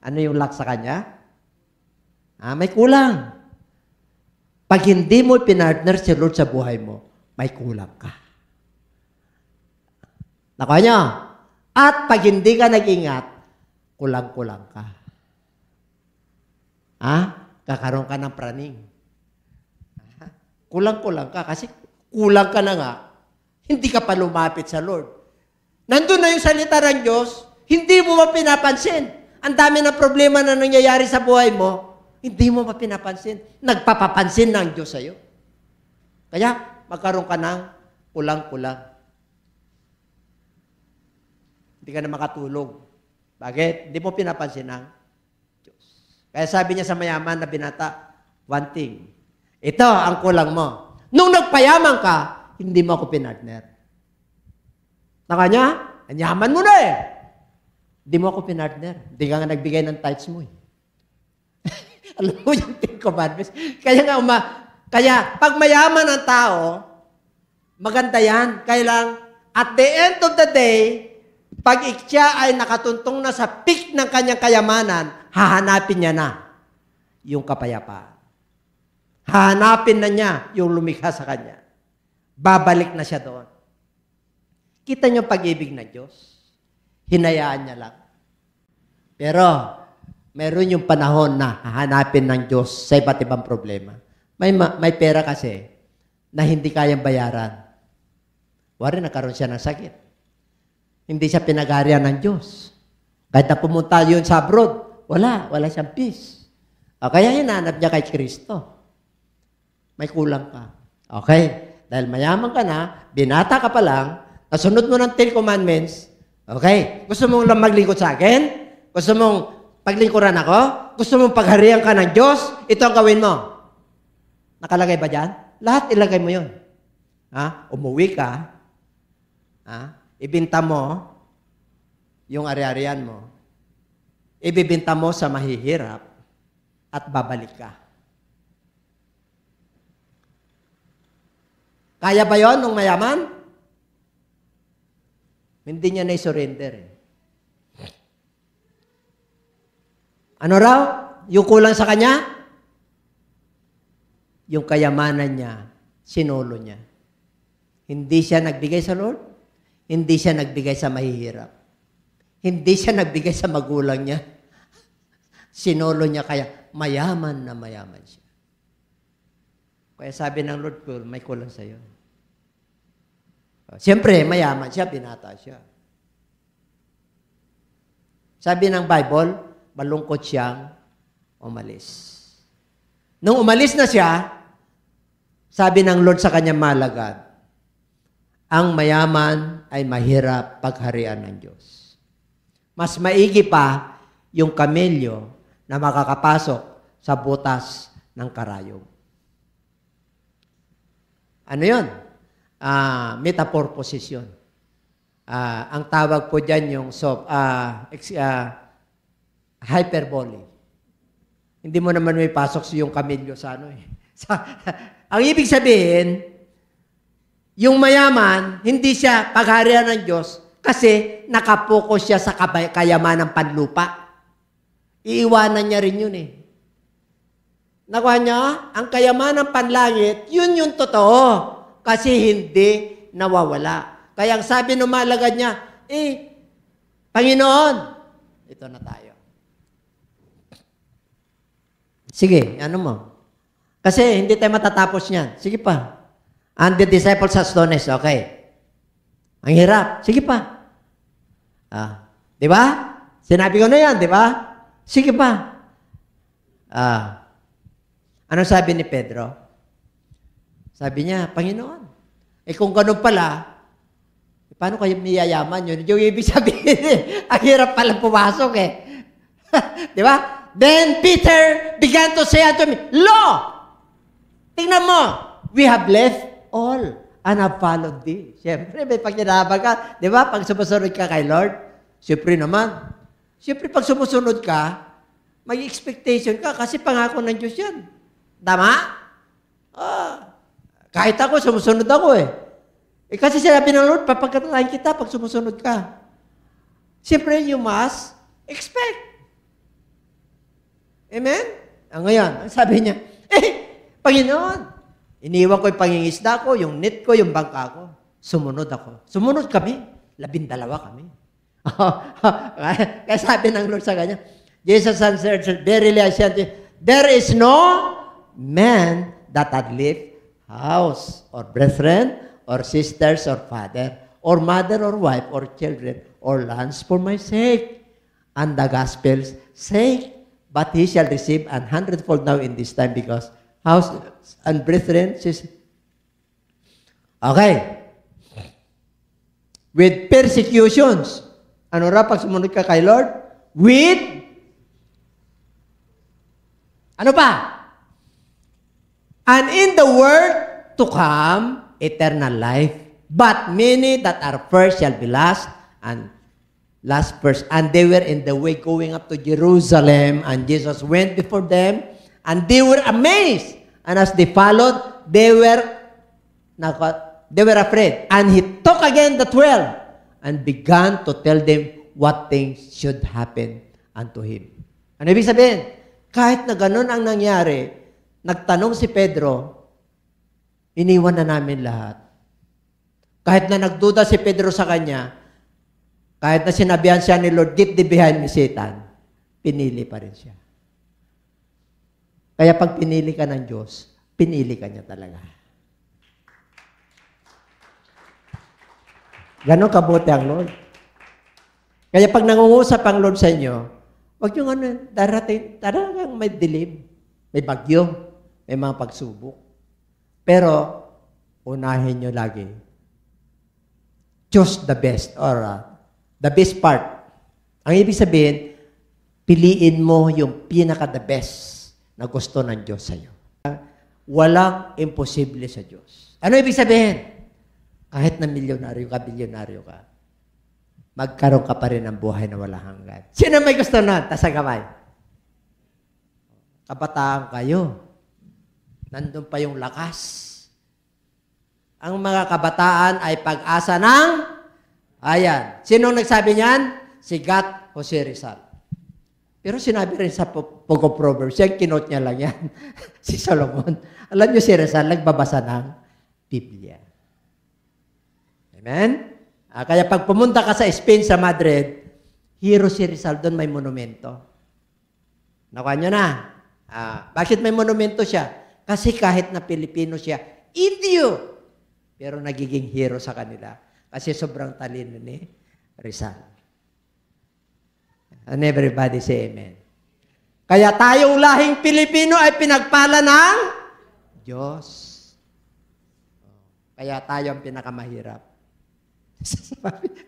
Ano yung lack sa kanya? May kulang. Pag hindi mo pinartner si Lord sa buhay mo, may kulang ka. Nakuha niyo? At pag hindi ka nag-ingat, kulang-kulang ka. Kakaroon ka ng praning. Kulang-kulang ka kasi kulang ka na nga. Hindi ka pa lumapit sa Lord. Nandun na yung salita ng Diyos, hindi mo pa pinapansin. Ang dami na problema na nangyayari sa buhay mo, hindi mo pa pinapansin. Nagpapapansin ng Diyos sa'yo. Kaya, magkaroon ka ng kulang-kulang. Hindi ka na makatulog. Bakit? Hindi mo pinapansin ng Diyos. Kaya sabi niya sa mayaman na binata, one thing, ito ang kulang mo. Nung nagpayaman ka, hindi mo ako pinartner. Naka niya, ang yaman mo na eh. Hindi mo ako pinartner. Hindi ka nga nagbigay ng tithes mo eh. Alam mo yung 10 commandments. Kaya pag mayaman ang tao, maganda yan. Kaya lang, at the end of the day, pag siya ay nakatuntong na sa peak ng kanyang kayamanan, hahanapin niya na yung kapayapaan. Hahanapin na niya yung lumikha sa kanya. Babalik na siya doon. Kita niyo pag-ibig ng Diyos. Hinayaan niya lang. Pero, meron yung panahon na hahanapin ng Diyos sa iba't ibang problema. May pera kasi na hindi kayang bayaran. Wari, nagkaroon siya ng sakit. Hindi siya pinag-arian ng Diyos. Kahit na pumunta yun sa abroad, wala siyang peace. O kaya hinanap niya kay Kristo. May kulang ka. Okay? Dahil mayaman ka na, binata ka pa lang, nasunod mo ng 10 commandments, okay? Gusto mong lang maglingkod sa akin? Gusto mong paglingkuran ako? gusto mong pagharian ka ng Diyos, ito ang gawin mo. Nakalagay ba dyan? Lahat ilagay mo yun. Umuwi ka, ibinta mo yung ari-arian mo, ibibinta mo sa mahihirap, at babalik ka. Kaya ba yun nung mayaman? Hindi niya na-surrender. Ano raw? Yung kulang sa kanya? Yung kayamanan niya, sinolo niya. Hindi siya nagbigay sa Lord. Hindi siya nagbigay sa mahihirap. Hindi siya nagbigay sa magulang niya. Sinolo niya kaya mayaman na mayaman siya. Kaya sabi ng Lord ko, may kulang sa iyo. Siyempre, mayaman siya, binata siya. Sabi ng Bible, malungkot siyang umalis. Nung umalis na siya, sabi ng Lord sa kanyang malagad, ang mayaman ay mahirap pagharian ng Diyos. Mas maigi pa yung kamelyo na makakapasok sa butas ng karayom. Ano yun? Metapurposes yun. Ang tawag po dyan yung hyperbole. Hindi mo naman may pasok yung kamelyo sa ano eh. Ang ibig sabihin, yung mayaman, hindi siya pagharian ng Diyos kasi nakapokus siya sa kayaman ng panlupa. Iiwanan niya rin yun eh. Nakuha niya, ang kayaman ng panlangit, yun yung totoo. Kasi hindi nawawala. Kaya ang sabi ng malagad niya, Panginoon, ito na tayo. Sige, ano mo? Kasi hindi tayo matatapos niyan. Sige pa. And the disciples astonished. Okay. Ang hirap. Sige pa. Di ba? Sinabi ko na yan, di ba? Sige pa. Ano sabi ni Pedro? Sabi niya, Panginoon, kung ganun pala, paano kayo miyayaman yun? Yung ibig sabihin, ang hirap pala pumasok eh. Di ba? Then Peter began to say unto me, Lo! Tingnan mo, we have left all and have followed thee. Siyempre, may pagkinabang ka. Di ba? Pag sumusunod ka kay Lord, siyempre naman. Siyempre, pag sumusunod ka, may expectation ka kasi pangako ng Diyos yan. Tama? Kahit ako, sumusunod ako eh. Kasi sinabi ng Lord, papagkatayin kita pag sumusunod ka. Siyempre, you must expect. Amen? Ngayon, sabi niya, Panginoon, iniwan ko yung pangingisda ko, yung net ko, yung bangka ko. Sumunod ako. Sumunod kami. 12 kami. Kaya sabi ng Lord sa kanya, Jesus answered, verily I say unto you, there is no man that had left house, or brethren, or sisters, or father, or mother, or wife, or children, or lands for my sake, and the gospel's sake, but he shall receive 100-fold now in this time, because house and brethren, sisters. Okay. With persecutions. Ano ra pag sumunod ka kay Lord? With ano pa? And in the world to come, eternal life. But many that are first shall be last, and last first. And they were in the way going up to Jerusalem, and Jesus went before them, and they were amazed. And as they followed, they were afraid. And he took again the 12, and began to tell them what things should happen unto him. Ano ibig sabihin? Kahit na ganun ang nangyari, nagtanong si Pedro, iniwan na namin lahat. Kahit na nagduda si Pedro sa kanya, kahit na sinabihan siya ni Lord, get thee behind me, Satan, pinili pa rin siya. Kaya pag pinili ka ng Diyos, pinili ka niya talaga. Ganon kabuti ang Lord. Kaya pag nangungusap ang Lord sa inyo, huwag yung talagang may dilim, may bagyo, may mga pagsubok. Pero, unahin nyo lagi, choose the best, or the best part. Ang ibig sabihin, piliin mo yung pinaka-the best na gusto ng Diyos sa'yo. Walang imposible sa Diyos. Ano ibig sabihin? Kahit na milyonaryo ka, bilyonaryo ka, magkaroon ka pa rin ng buhay na walang hanggan. Sino may gusto na? Taas ang kamay. Kabataan kayo. Nandun pa yung lakas. Ang mga kabataan ay pag-asa ng ayan. Sino nagsabi niyan? Si Gat Jose Rizal. Pero sinabi rin sa Book of Proverbs, yung kinote niya lang yan, si Solomon. Alam niyo si Rizal, nagbabasa ng Biblia. Amen? Kaya pag pumunta ka sa Spain, sa Madrid, hero si Rizal, doon may monumento. Nakuha niyo na. Bakit may monumento siya? Kasi kahit na Pilipino siya, Indio, pero nagiging hero sa kanila. Kasi sobrang talino ni Rizal. And everybody say amen. Kaya tayong lahing Pilipino ay pinagpala ng Diyos. Kaya tayo ang pinakamahirap.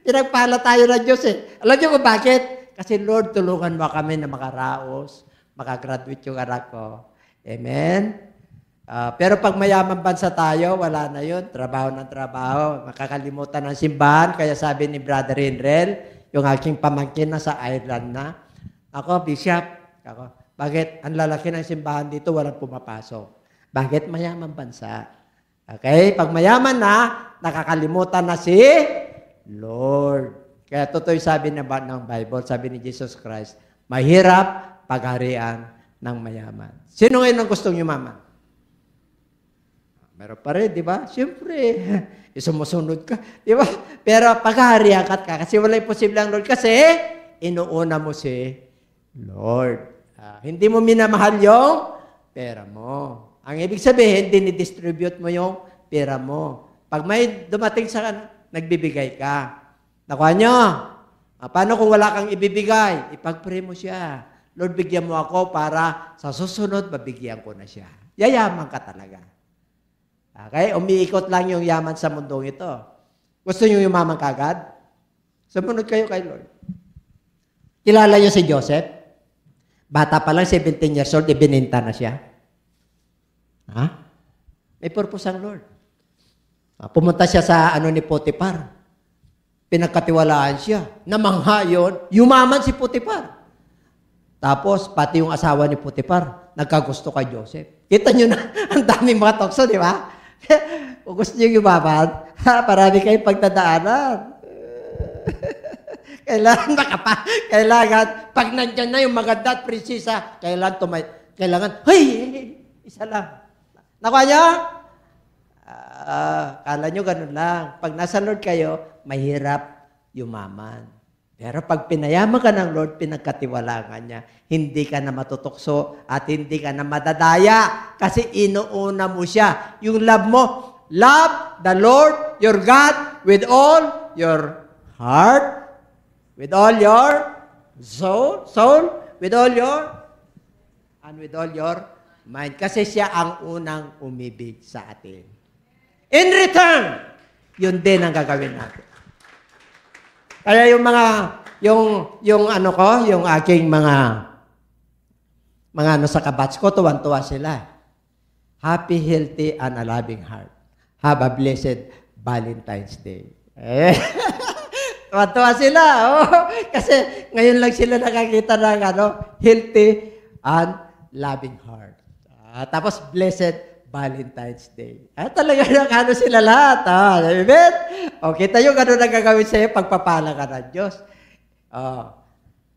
Pinagpala tayo ng Diyos eh. Alam niyo kung bakit? Kasi Lord, tulungan mo kami na makaraos, makagraduate yung anak ko. Amen? Pero pag mayaman bansa tayo, wala na yun. Trabaho ng trabaho. Makakalimutan ng simbahan. Kaya sabi ni Brother Henrel, yung aking pamangkin na sa Ireland na, ako, Bishop, bakit ang lalaki ng simbahan dito, walang pumapasok? Bakit mayaman bansa? Okay? Pag mayaman na, nakakalimutan na si Lord. Kaya totoo yung sabi ng Bible, sabi ni Jesus Christ, mahirap pagharian ng mayaman. Sino ngayon ang gustong yumaman? Meron pa rin, di ba? Siyempre, sumusunod ka, di ba? Pero paghaharian ka kasi wala imposible ang Lord kasi inuuna mo si Lord. Hindi mo minamahal yung pera mo. Ang ibig sabihin, dinidistribute mo yung pera mo. Pag may dumating sa nagbibigay ka. Nakuha nyo? Paano kung wala kang ibibigay? Ipag-pray mo siya. Lord, bigyan mo ako para sa susunod, mabigyan ko na siya. Yayaman ka talaga. Okay? Umiikot lang yung yaman sa mundong ito. Gusto nyo yumaman kagad? Sumunod kayo kay Lord. Kilala nyo si Joseph? Bata pa lang, 17 years old, ibininta na siya. May purpose ang Lord. Pumunta siya sa ni Potiphar. Pinagkatiwalaan siya. Namangha yun. Yumaman si Potiphar. Tapos, pati yung asawa ni Potiphar, nagkagusto kay Joseph. Kita nyo na, ang daming mga tokso, di ba? Kung gusto nyo yumaman, parami kayong pagtadaanan. Kailangan, pag nandyan na yung maganda at prinsesa, kailangan, isa lang. Nakuha nyo? Kala nyo ganun lang. Pag nasa Lord kayo, mahirap yumaman. Pero pag pinayaman ka ng Lord, pinagkatiwalaan niya, hindi ka na matutokso at hindi ka na madadaya kasi inuuna mo siya. Yung love mo, love the Lord your God with all your heart, with all your soul, with all your, and with all your mind. Kasi siya ang unang umibig sa atin. In return, yun din ang gagawin natin. Kaya yung yung aking mga sa kabats ko, tuwan-tuwa sila. Happy, healthy, and a loving heart. Have a blessed Valentine's Day. Tuwan-tuwa sila. Kasi ngayon lang sila nakakita ng healthy and loving heart. Tapos, blessed Valentine's Day. Talaga nakano sila lahat. Amen? Kita yung gano'n na gagawin sa'yo pagpapala ka ng Diyos.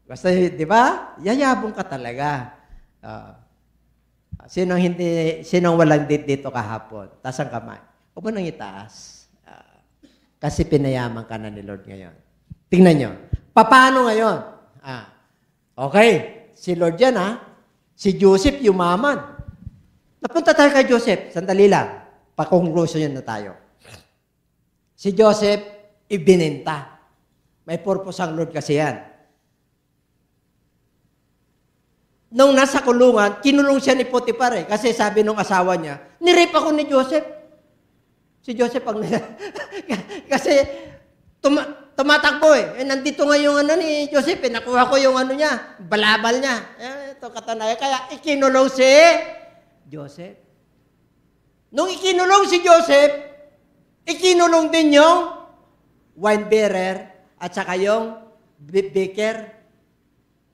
Basta, di ba? Yayabong ka talaga. Sinong walang dito kahapon? Taas ang kamay. Huwag mo nang itaas. Kasi pinayaman ka na ni Lord ngayon. Tingnan nyo. Paano ngayon? Okay. Si Lord yan, Si Joseph yumaman. Napunta tayo kay Joseph. Sandali lang. Pa-conclusion na tayo. Si Joseph, ibininta. May purpose ang Lord kasi yan. Nung nasa kulungan, kinulong siya ni Potiphar kasi sabi nung asawa niya, nirape ako ni Joseph. Si Joseph ang kasi tumatakbo eh. Nandito nga yung ano ni Joseph, nakuha ko yung ano niya, balabal niya. Ito katunayan. Kaya ikinulong si Joseph. Nung ikinulong si Joseph, ikinulong din yung wine bearer at saka yung baker,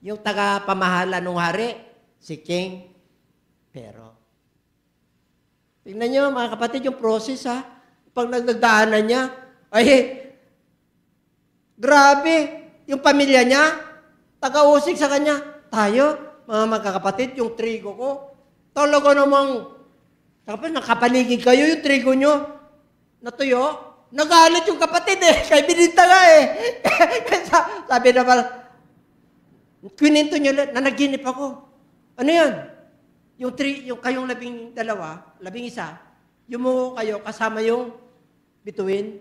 yung taga-pamahala ng hari, si King Pero. Tingnan nyo mga kapatid yung process ha. Pag nagdadaanan niya, ay grabe, yung pamilya niya, taga-usig sa kanya. Tayo, mga magkakapatid, yung trigo ko, talaga namang, nakapaligid kayo yung trigo nyo, natuyo, nagalit yung kapatid eh, kay bininta nga eh. Sabi naman, kininto nyo, nanaginip ako. Ano yan? Yung kayong 12, 11, yung kayo, kasama yung between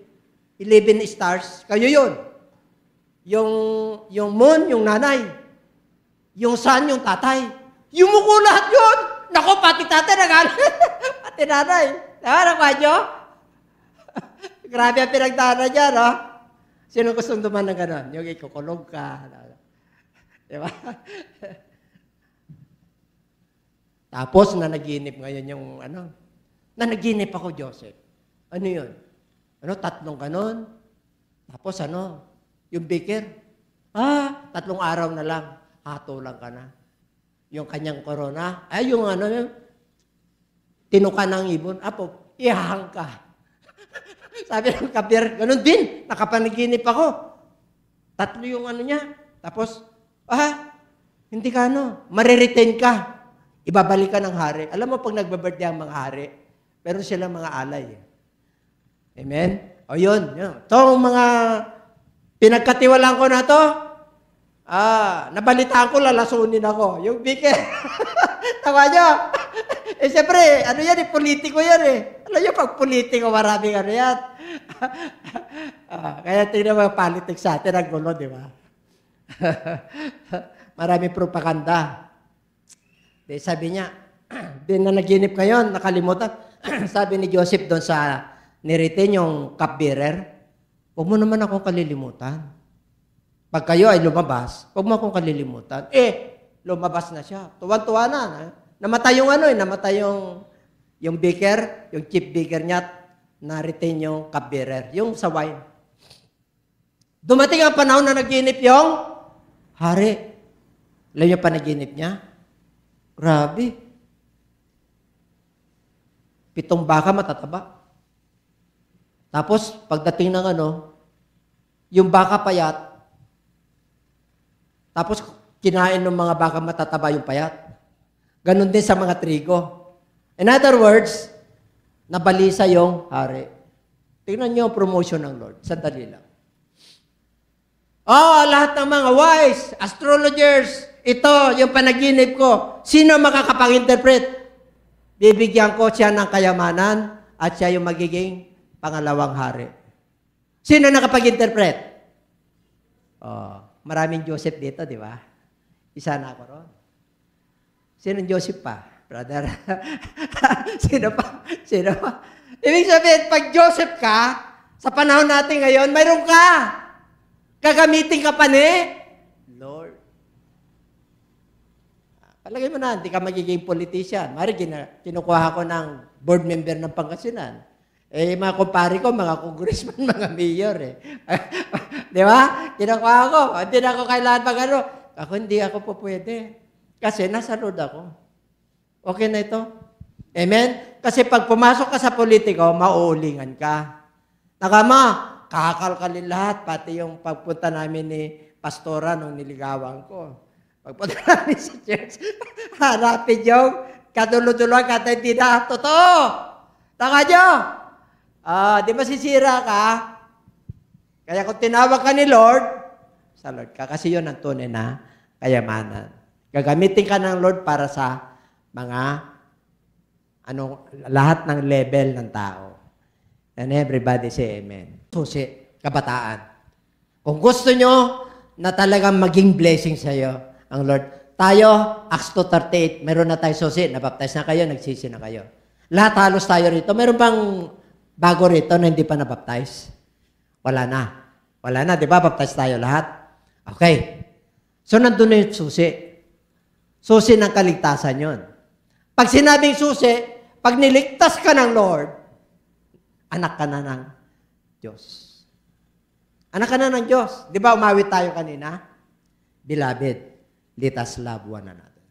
11 stars, kayo yun. Yung moon, yung nanay. Yung sun, yung tatay. Yumuko lahat yun. Naku, pati tatay nagalit. Pati nanay. Nakuha nyo? Grabe ang pinagdaanan niya, no? Sino gustong duman ng gano'n? Yung ikukulog ka. Diba? Tapos, nanaginip ngayon yung ano. Nanaginip ako, Joseph. Ano yun? 3 ganon. Tapos yung baker, 3 araw na lang, hatulan ka na. Yung kanyang corona, yung tinuka ng ibon, apo, ihahang ka. Sabi ng kapir, ganun din, nakapanaginip ako. 3 yung niya. Tapos, hindi ka mariretain ka. Ibabalik ka ng hari. Alam mo, pag nagba-birthday ang mga hari, meron silang mga alay. Amen? O yun. Itong mga pinagkatiwalaan ko na to, nabalitaan ko, lalasunin ako. Yung biker. Tawa nyo. Siyempre, yan politiko yan eh. Alam nyo, pag politiko, maraming yan. Kaya tingnan mo yung politics sa atin, ang gulo, di ba? Maraming propaganda. Sabi niya, nanaginip ngayon, nakalimutan. Sabi ni Joseph doon sa niretain yung cupbearer, huwag mo naman akong kalilimutan. Pag kayo ay lumabas, huwag mo akong kalilimutan. Lumabas na siya. Tuwan-tuwa na. Namatay yung namatay yung baker, yung chief baker niya, na-retain yung cupbearer, yung sa wine. Dumating ang panahon na naginip yung hari. Alam niyo panaginip niya? Grabe. 7 baka matataba. Tapos, pagdating ng yung baka payat, tapos kinain ng mga baka matataba yung payat. Ganon din sa mga trigo. In other words, nabalisa yung hari. Tingnan niyo ang promotion ng Lord. Sandali lang. Lahat ng mga wise, astrologers, ito, yung panaginip ko. Sino makakapag-interpret? Bibigyan ko siya ng kayamanan at siya yung magiging pangalawang hari. Sino nakapag-interpret? Maraming Joseph dito, di ba? Isa na ako ron. Sino Joseph pa? Brother? Sino pa? Ibig sabihin, pag Joseph ka, sa panahon natin ngayon, mayroon ka. Gagamitin ka pa ni Lord. Palagay mo na, hindi ka magiging politician. Mari, kinukuha ko ng board member ng Pangasinan. Mga kumpare ko, mga congressman, mga mayor eh. Di ba? Kinukuha ko. Hindi na ako kailangan Ako hindi ako po pwede. Kasi nasa Lord ako. Okay na ito? Amen? Kasi pag pumasok ka sa politiko, mauulingan ka. Nakama, kakalkalin lahat, pati yung pagpunta namin ni Pastora nung niligawan ko. Pagpunta namin sa church, hanapin yung kadulo-dulo, kata hindi na, totoo. Taka nyo. Di masisira ka. Kaya kung tinawag ka ni Lord, sa Lord ka, kasi yun ang tunay na kayamanan. Gagamitin ka ng Lord para sa mga lahat ng level ng tao. And everybody say amen. Susi, kabataan. Kung gusto nyo na talagang maging blessing sa iyo ang Lord. Tayo, Acts 2:38, meron na tayo susi, nabaptize na kayo, nagsisi na kayo. Lahat halos tayo rito. Meron bang bago rito na hindi pa nabaptize? Wala na. Wala na, di ba? Baptize tayo lahat. Okay. So, nandun na yung susi. Susi ng kaligtasan yon. Pag sinabing susi, pag niligtas ka ng Lord, anak ka na ng Diyos. Anak ka na ng Diyos. Di ba umawit tayo kanina? Beloved, let us love one another.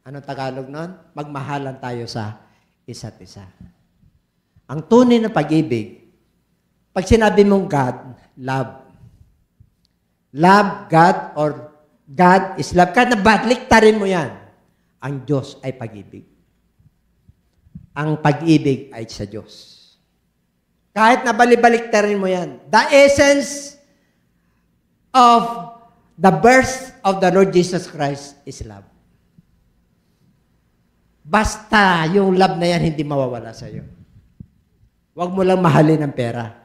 Anong Tagalog nun? Magmahalan tayo sa isa't isa. Ang tunay na pag-ibig, pag sinabi mong God, love. Love God or God is love. Kahit na baliktarin mo yan, ang Diyos ay pag-ibig. Ang pag-ibig ay sa Diyos. Kahit na balibaliktarin mo yan, the essence of the birth of the Lord Jesus Christ is love. Basta yung love na yan hindi mawawala sa iyo. Huwag mo lang mahalin ang pera.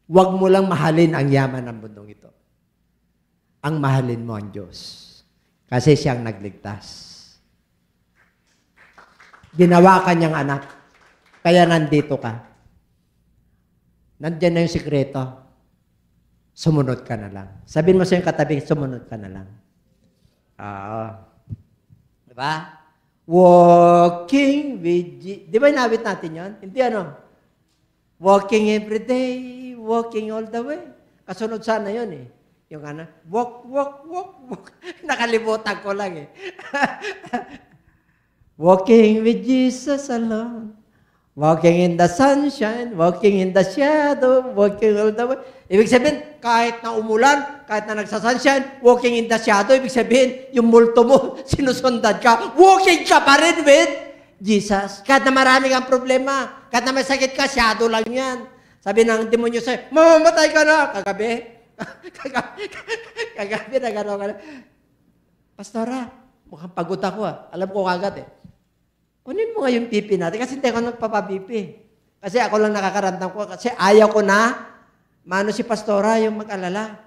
Huwag mo lang mahalin ang yaman ng mundong ito. Ang mahalin mo ang Diyos. Kasi siyang nagligtas. Ginawa ka niyang anak. Kaya nandito ka. Nandiyan na yung sikreto. Sumunod ka na lang. Sabihin mo sa iyong katabi, sumunod ka na lang. Diba? Walking with Jesus. Di ba inawit natin yun? Hindi ano? Walking every day, walking all the way. Kasunod sana yun eh. Yung ano, walk, walk, walk, walk. Nakalimutan ko lang eh. Walking with Jesus alone. Walking in the sunshine, walking in the shadow, walking all the way. Ibig sabihin, kahit na umulan, kahit na nagsasunshine, walking in the shadow, ibig sabihin, yung multo mo, sinusundan ka, walking ka pa rin with Jesus. Kahit na marami kang problema, kahit na may sakit ka, shadow lang yan. Sabi ng demonyo sa'yo, mamamatay ka na. Kagabi na gano'n ka na. Pastora, mukhang pagod ako Alam ko kagad Kunin mo nga yung pipi natin kasi hindi ako nagpapapipi. Kasi ako lang nakakaramdam ko. Kasi ayaw ko na mano si Pastora yung mag-alala.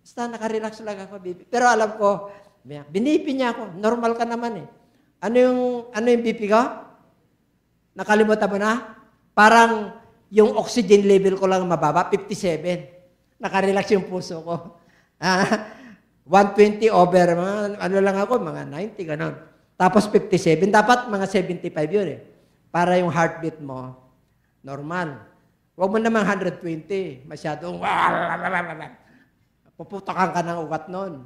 Basta nakarelax lang ako, pipi. Pero alam ko, binipi niya ako. Normal ka naman Ano yung pipi ko? Nakalimutan mo na? Parang yung oxygen level ko lang mababa, 57. Nakarelax yung puso ko. 120 over, ano lang ako, mga 90, gano'n. Tapos 57, dapat mga 75 yun Para yung heartbeat mo, normal. Huwag mo naman 120, masyadong puputakan ka ng ugat nun.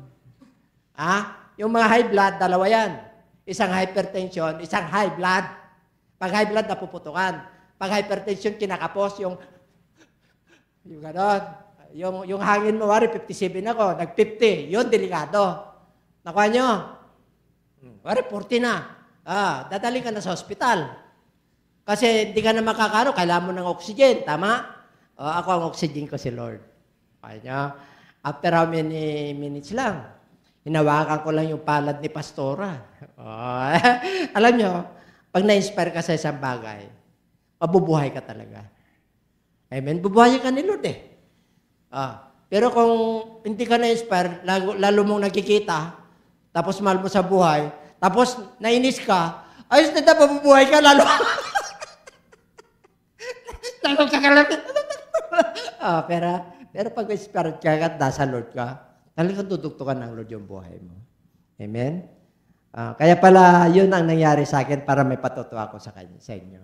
Yung mga high blood, dalawa yan. Isang hypertension, isang high blood. Pag high blood, napuputukan. Pag hypertension, kinakapos yung gano'n. Yung hangin mo, wari, 57 ako, nag-50, yun, delikado. Nakuha nyo? Wari, 40 na. Dadaling ka na sa hospital. Kasi hindi ka na makakano, kailangan mo ng oxygen. Tama? Ako ang oxygen ko si Lord. Kaya, after how many minutes lang, hinawakan ko lang yung palad ni Pastora. Alam nyo, pag na-inspire ka sa isang bagay, mabubuhay ka talaga. Amen? Bubuhay ka ni Lord Pero kung hindi ka na-inspire, lalo mong nakikita, tapos mahal mo sa buhay, tapos nainis ka, ayos na mabubuhay ka, lalo ka kalapit. Pero pag inspired ka at nasa Lord ka, talagang tutugtukan ng Lord yung buhay mo. Amen? Kaya pala, yun ang nangyari sa akin para may patuto ako sa inyo.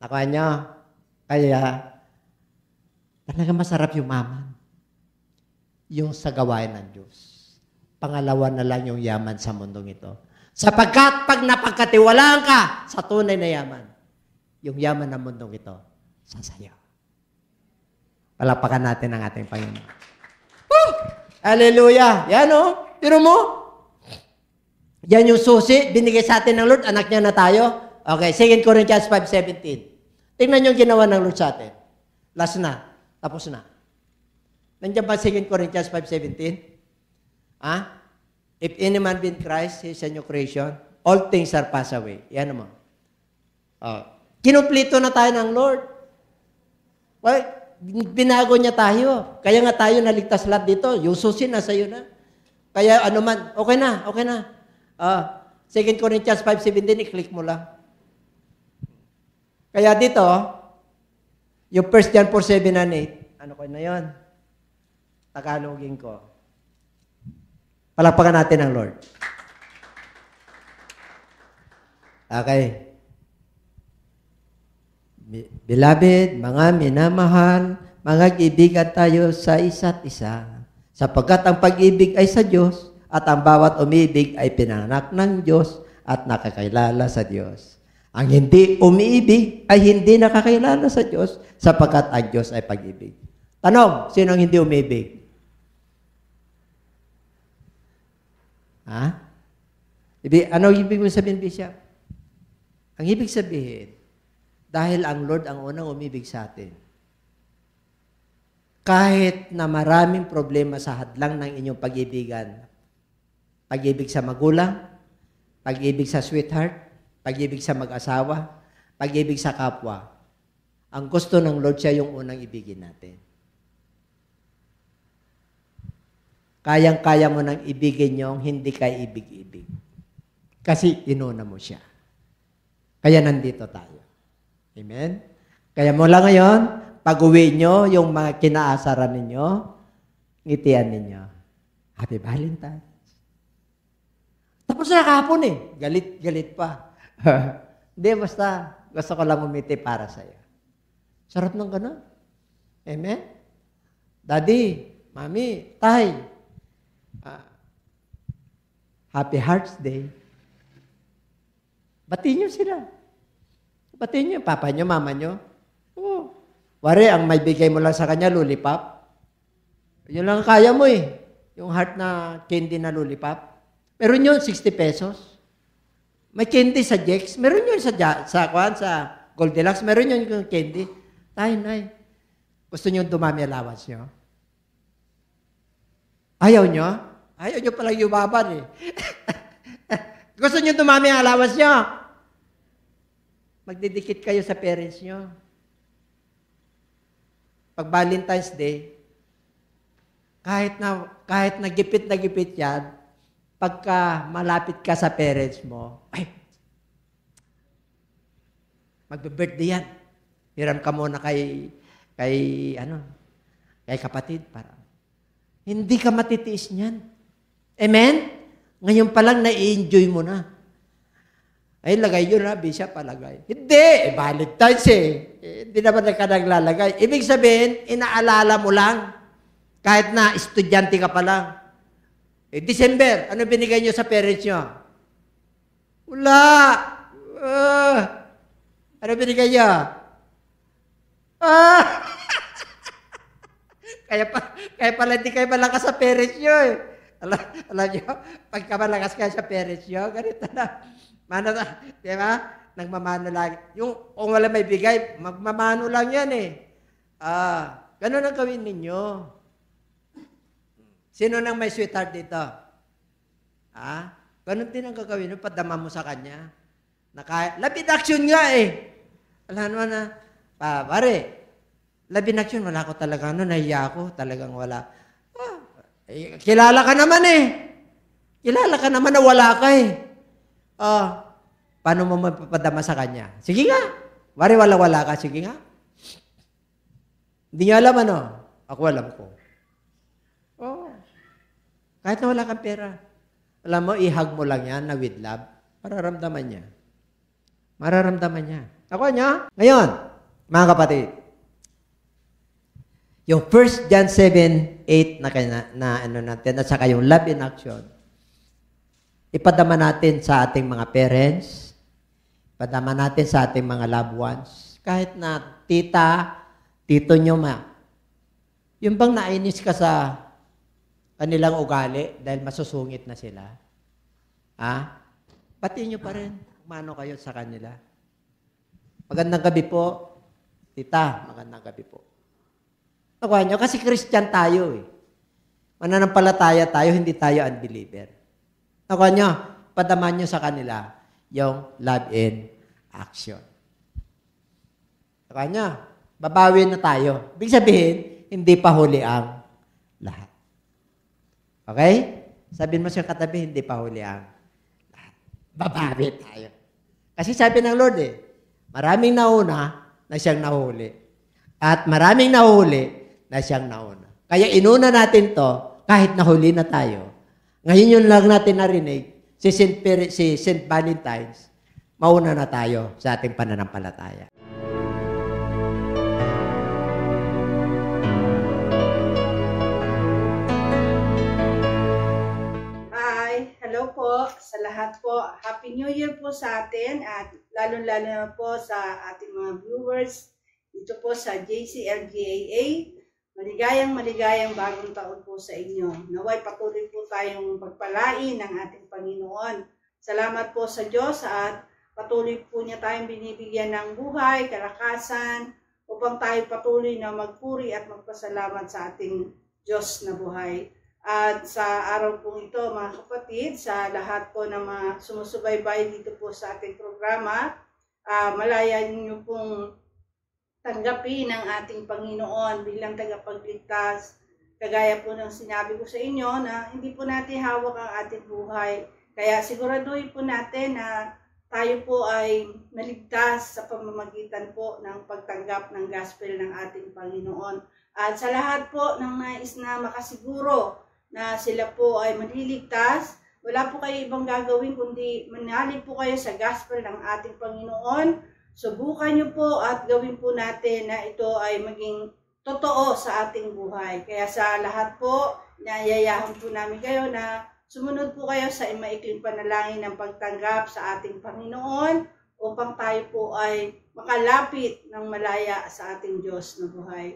Nakuha nyo? Kaya, talaga masarap yung maman. Yung sa gawain ng Diyos. Pangalawa na lang yung yaman sa mundong ito. Sapagkat pag napagkatiwalaan ka sa tunay na yaman, yung yaman ng mundong ito, sasayaw. Palapakan natin ang ating Panginoon. Woo! Hallelujah! Yan Tiro mo? Yan yung susi, binigay sa atin ng Lord, anak niya na tayo. Okay, 2 Corinthians 5:17. Tingnan yung ginawa ng Lord sa atin. Last na. Tapos na. Nandiyan ba 2 Corinthians 5:17? If any man be in Christ, he is a new creation. All things are passed away. Yan naman. Kinumplito na tayo ng Lord. Well, binago niya tayo. Kaya nga tayo naligtas lahat dito. Yung susi na sa'yo na. Kaya okay na. 2 Corinthians 5:17, i-click mo lang. Kaya dito, yung 1 John 4:7 and 8, ano ko na yon. Tagalogin ko. Palakpakan natin ang Lord. Okay. Beloved, mga minamahal, mga kaibigan tayo sa isa't isa. Sapagkat ang pag-ibig ay sa Diyos at ang bawat umibig ay pinanganak ng Diyos at nakakilala sa Diyos. Ang hindi umiibig ay hindi nakakilala sa Diyos sapagkat ang Diyos ay pag-ibig. Tanong, sino ang hindi umibig? Ha? Ano ibig mo sabihin, Bishop? Ang ibig sabihin, dahil ang Lord ang unang umibig sa atin, kahit na maraming problema sa hadlang ng inyong pag-ibigan, pag-ibig sa magulang, pag-ibig sa sweetheart, pag-ibig sa mag-asawa, pag-ibig sa kapwa, ang gusto ng Lord siya yung unang ibigin natin. Kayang-kaya mo nang ibigin yung hindi ka ibig-ibig. Kasi inuna mo siya. Kaya nandito tayo. Amen? Kaya mula ngayon, pag-uwi nyo, yung mga kinaasaran ninyo, ngitian ninyo. Happy Valentine's. Tapos na kahapon eh. Galit pa. Hindi, basta gusto ko lang umiti para sa'yo. Sarap ng ganun. Amen? Daddy, Mami, Tay, Happy Hearts Day. Batiin nyo sila. Batiin nyo, papa nyo, mama nyo. Oo. Wari, ang may bigay mo lang sa kanya, lollipop. Yun lang kaya mo eh. Yung heart na candy na lollipop. Meron yun, 60 pesos. May candy sa Jex. Meron yun sa Goldilocks. Meron yun yung candy. Tay, nay. Gusto nyo dumami allowance nyo? Ayaw nyo? Ayaw nyo palang yumaban eh. Gusto nyo dumami ang allowance nyo? Magdidikit kayo sa parents nyo. Pag Valentine's Day, kahit na gipit yan, pagka malapit ka sa parents mo, ay, magbe-birthday yan. Hiram ka muna kay kapatid. Hindi ka matitiis niyan. Amen? Ngayon pa lang na-enjoy mo na. Ay, lagay yun na, Bishop, palagay. Hindi, Valentine's hindi naman ka naglalagay. Ibig sabihin, inaalala mo lang. Kahit na estudyante ka pa lang. December, ano binigay nyo sa parents nyo? Wala. Ano binigay nyo? Kaya pala hindi kayo malakas sa parents nyo eh. Alam nyo, pagka malakas kayo sa parents nyo, ganito na. Mano na, di ba? Nagmamano lang. Kung wala may bigay, magmamano lang yan eh. Ganun ang gawin ninyo. Sino nang may sweetheart dito? Ganun din ang gagawin mo, padama mo sa kanya. Lapid action nga eh. Alam mo na, pare, labing action, wala ko talaga, nahiya ako, talagang wala. Kilala ka naman eh. Kilala ka naman na wala ka eh. Paano mo mapapadama sa kanya? Sige nga. Wari wala ka, sige nga. Hindi niya alam ano. Ako alam ko. Kahit na wala kang pera. Alam mo, ihag mo lang yan na with love. Mararamdaman niya. Mararamdaman niya. Ako niya. Ngayon, mga kapatid, yung 1 John 7:8 na ano natin, at saka yung love in action, ipadama natin sa ating mga parents, ipadama natin sa ating mga loved ones, kahit na tita, tito nyo yung bang nainis ka sa kanilang ugali dahil masusungit na sila, batiin nyo pa rin, mano kayo sa kanila. Magandang gabi po, tita, magandang gabi po. Nakuha nyo, kasi Christian tayo eh. Mananampalataya tayo, hindi tayo unbeliever. Nakuha nyo, padaman nyo sa kanila yung love in action. Nakuha nyo, babawi na tayo. Ibig sabihin, hindi pa huli ang lahat. Okay? Sabihin mo sa katabi, hindi pa huli ang lahat. Babawi tayo. Kasi sabi ng Lord maraming nauna na siyang nahuli. At maraming nahuli na siyang nauna. Kaya inuna natin to kahit nahuli na tayo. Ngayon yun lang natin narinig, si St. Valentine's, mauna na tayo sa ating pananampalataya. Hello po sa lahat po. Happy New Year po sa atin at lalo-lalo na po sa ating mga viewers dito po sa JCLGAA. Maligayang bagong taon po sa inyo. Naway patuloy po tayong pagpalain ng ating Panginoon. Salamat po sa Diyos at patuloy po niya tayong binibigyan ng buhay, kalakasan upang tayo patuloy na magpuri at magpasalamat sa ating Diyos na buhay. At sa araw pong ito, mga kapatid, sa lahat po ng mga sumusubaybay dito po sa ating programa, malaya niyo pong tanggapin ang ating Panginoon bilang tagapagligtas. Kagaya po ng sinabi ko sa inyo na hindi po natin hawak ang ating buhay. Kaya siguraduhin po natin na tayo po ay naligtas sa pamamagitan po ng pagtanggap ng gospel ng ating Panginoon. At sa lahat po ng nais na makasiguro na sila po ay maliligtas, wala po kayo ibang gagawin kundi manalig po kayo sa gospel ng ating Panginoon. Subukan nyo po at gawin po natin na ito ay maging totoo sa ating buhay. Kaya sa lahat po, inayayahan po namin kayo na sumunod po kayo sa maikling panalangin ng pagtanggap sa ating Panginoon upang tayo po ay makalapit ng malaya sa ating Diyos na buhay.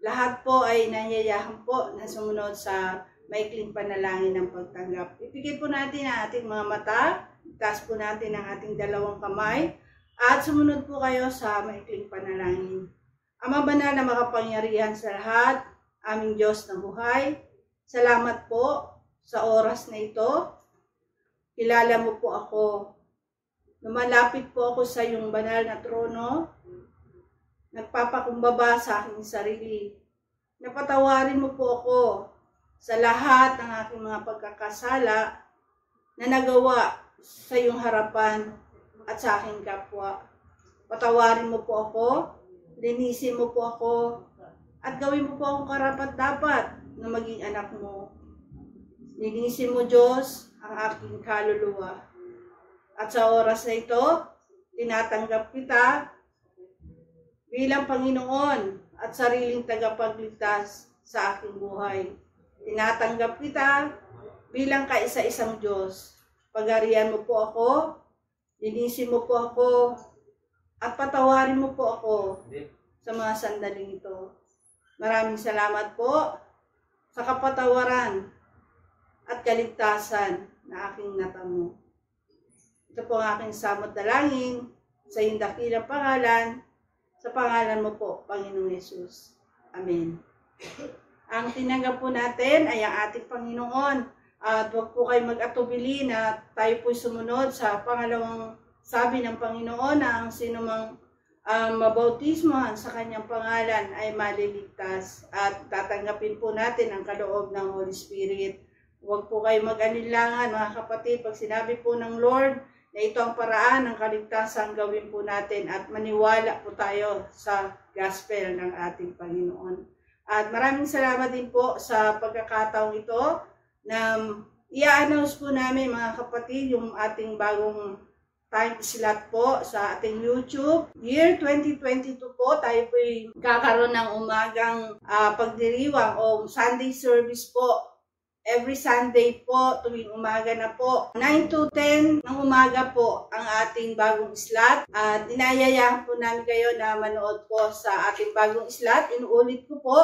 Lahat po ay nanyayahan po na sumunod sa maikling panalangin ng pagtanggap. Ipigil po natin ang ating mga mata, itaas po natin ang ating dalawang kamay, at sumunod po kayo sa maikling panalangin. Ama banal na makapangyarihan sa lahat, aming Diyos na buhay, salamat po sa oras na ito. Kilala mo po ako. Lumalapit po ako sa iyong banal na trono. Nagpapakumbaba sa aking sarili. Napatawarin mo po ako sa lahat ng aking mga pagkakasala na nagawa sa iyong harapan at sa aking kapwa. Patawarin mo po ako, linisin mo po ako, at gawin mo po akong karapat-dapat na maging anak mo. Linisin mo, Diyos, ang aking kaluluwa. At sa oras na ito, tinatanggap kita bilang Panginoon at sariling tagapagligtas sa aking buhay. Tinatanggap kita bilang kaisa-isang Diyos. Pagarian mo po ako, linisin mo po ako, at patawarin mo po ako sa mga sandaling ito. Maraming salamat po sa kapatawaran at kaligtasan na aking natamo. Ito po ang aking samot dalangin sa iyong dakilang pangalan, sa pangalan mo po, Panginoong Yesus. Amen. Ang tinanggap po natin ay ang ating Panginoon. At huwag po kayo mag-atubili na tayo po'y sumunod sa pangalawang sabi ng Panginoon na ang sinumang mabautismohan sa kanyang pangalan ay maliligtas. At tatanggapin po natin ang kaloob ng Holy Spirit. Huwag po kayo mag-anilangan, mga kapatid, pag sinabi po ng Lord na ito ang paraan ng kaligtasan, gawin po natin at maniwala po tayo sa gospel ng ating Panginoon. At maraming salamat din po sa pagkakataong ito na i-announce po namin, mga kapatid, yung ating bagong time slot po sa ating YouTube. Year 2022 po, tayo po'y kakaroon ng umagang pagdiriwang o Sunday service po. Every Sunday po, tuwing umaga na po, 9 to 10 ng umaga po ang ating bagong slot. At inayayahan po namin kayo na manood po sa ating bagong slot. Inuulit ko po,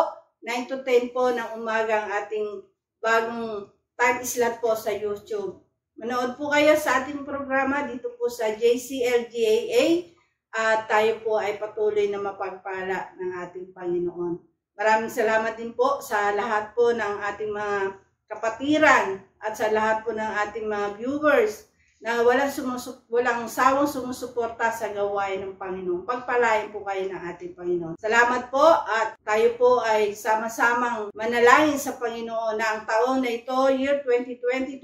9 to 10 po ng umaga ang ating bagong time slot po sa YouTube. Manood po kayo sa ating programa dito po sa JCLGAA at tayo po ay patuloy na mapagpala ng ating Panginoon. Maraming salamat din po sa lahat po ng ating mga kapatiran at sa lahat po ng ating mga viewers na walang sawang sumusuporta sa gawain ng Panginoon. Pagpalain po kayo ng ating Panginoon. Salamat po at tayo po ay sama-samang manalangin sa Panginoon na ang taon na ito, year 2022,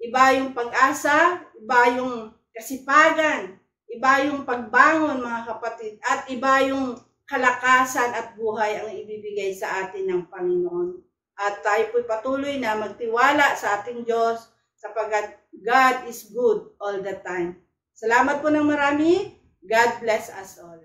iba yung pag-asa, iba yung kasipagan, iba yung pagbangon, mga kapatid, at iba yung kalakasan at buhay ang ibibigay sa atin ng Panginoon. At tayo po'y patuloy na magtiwala sa ating Diyos sapagkat God is good all the time. Salamat po ng marami. God bless us all.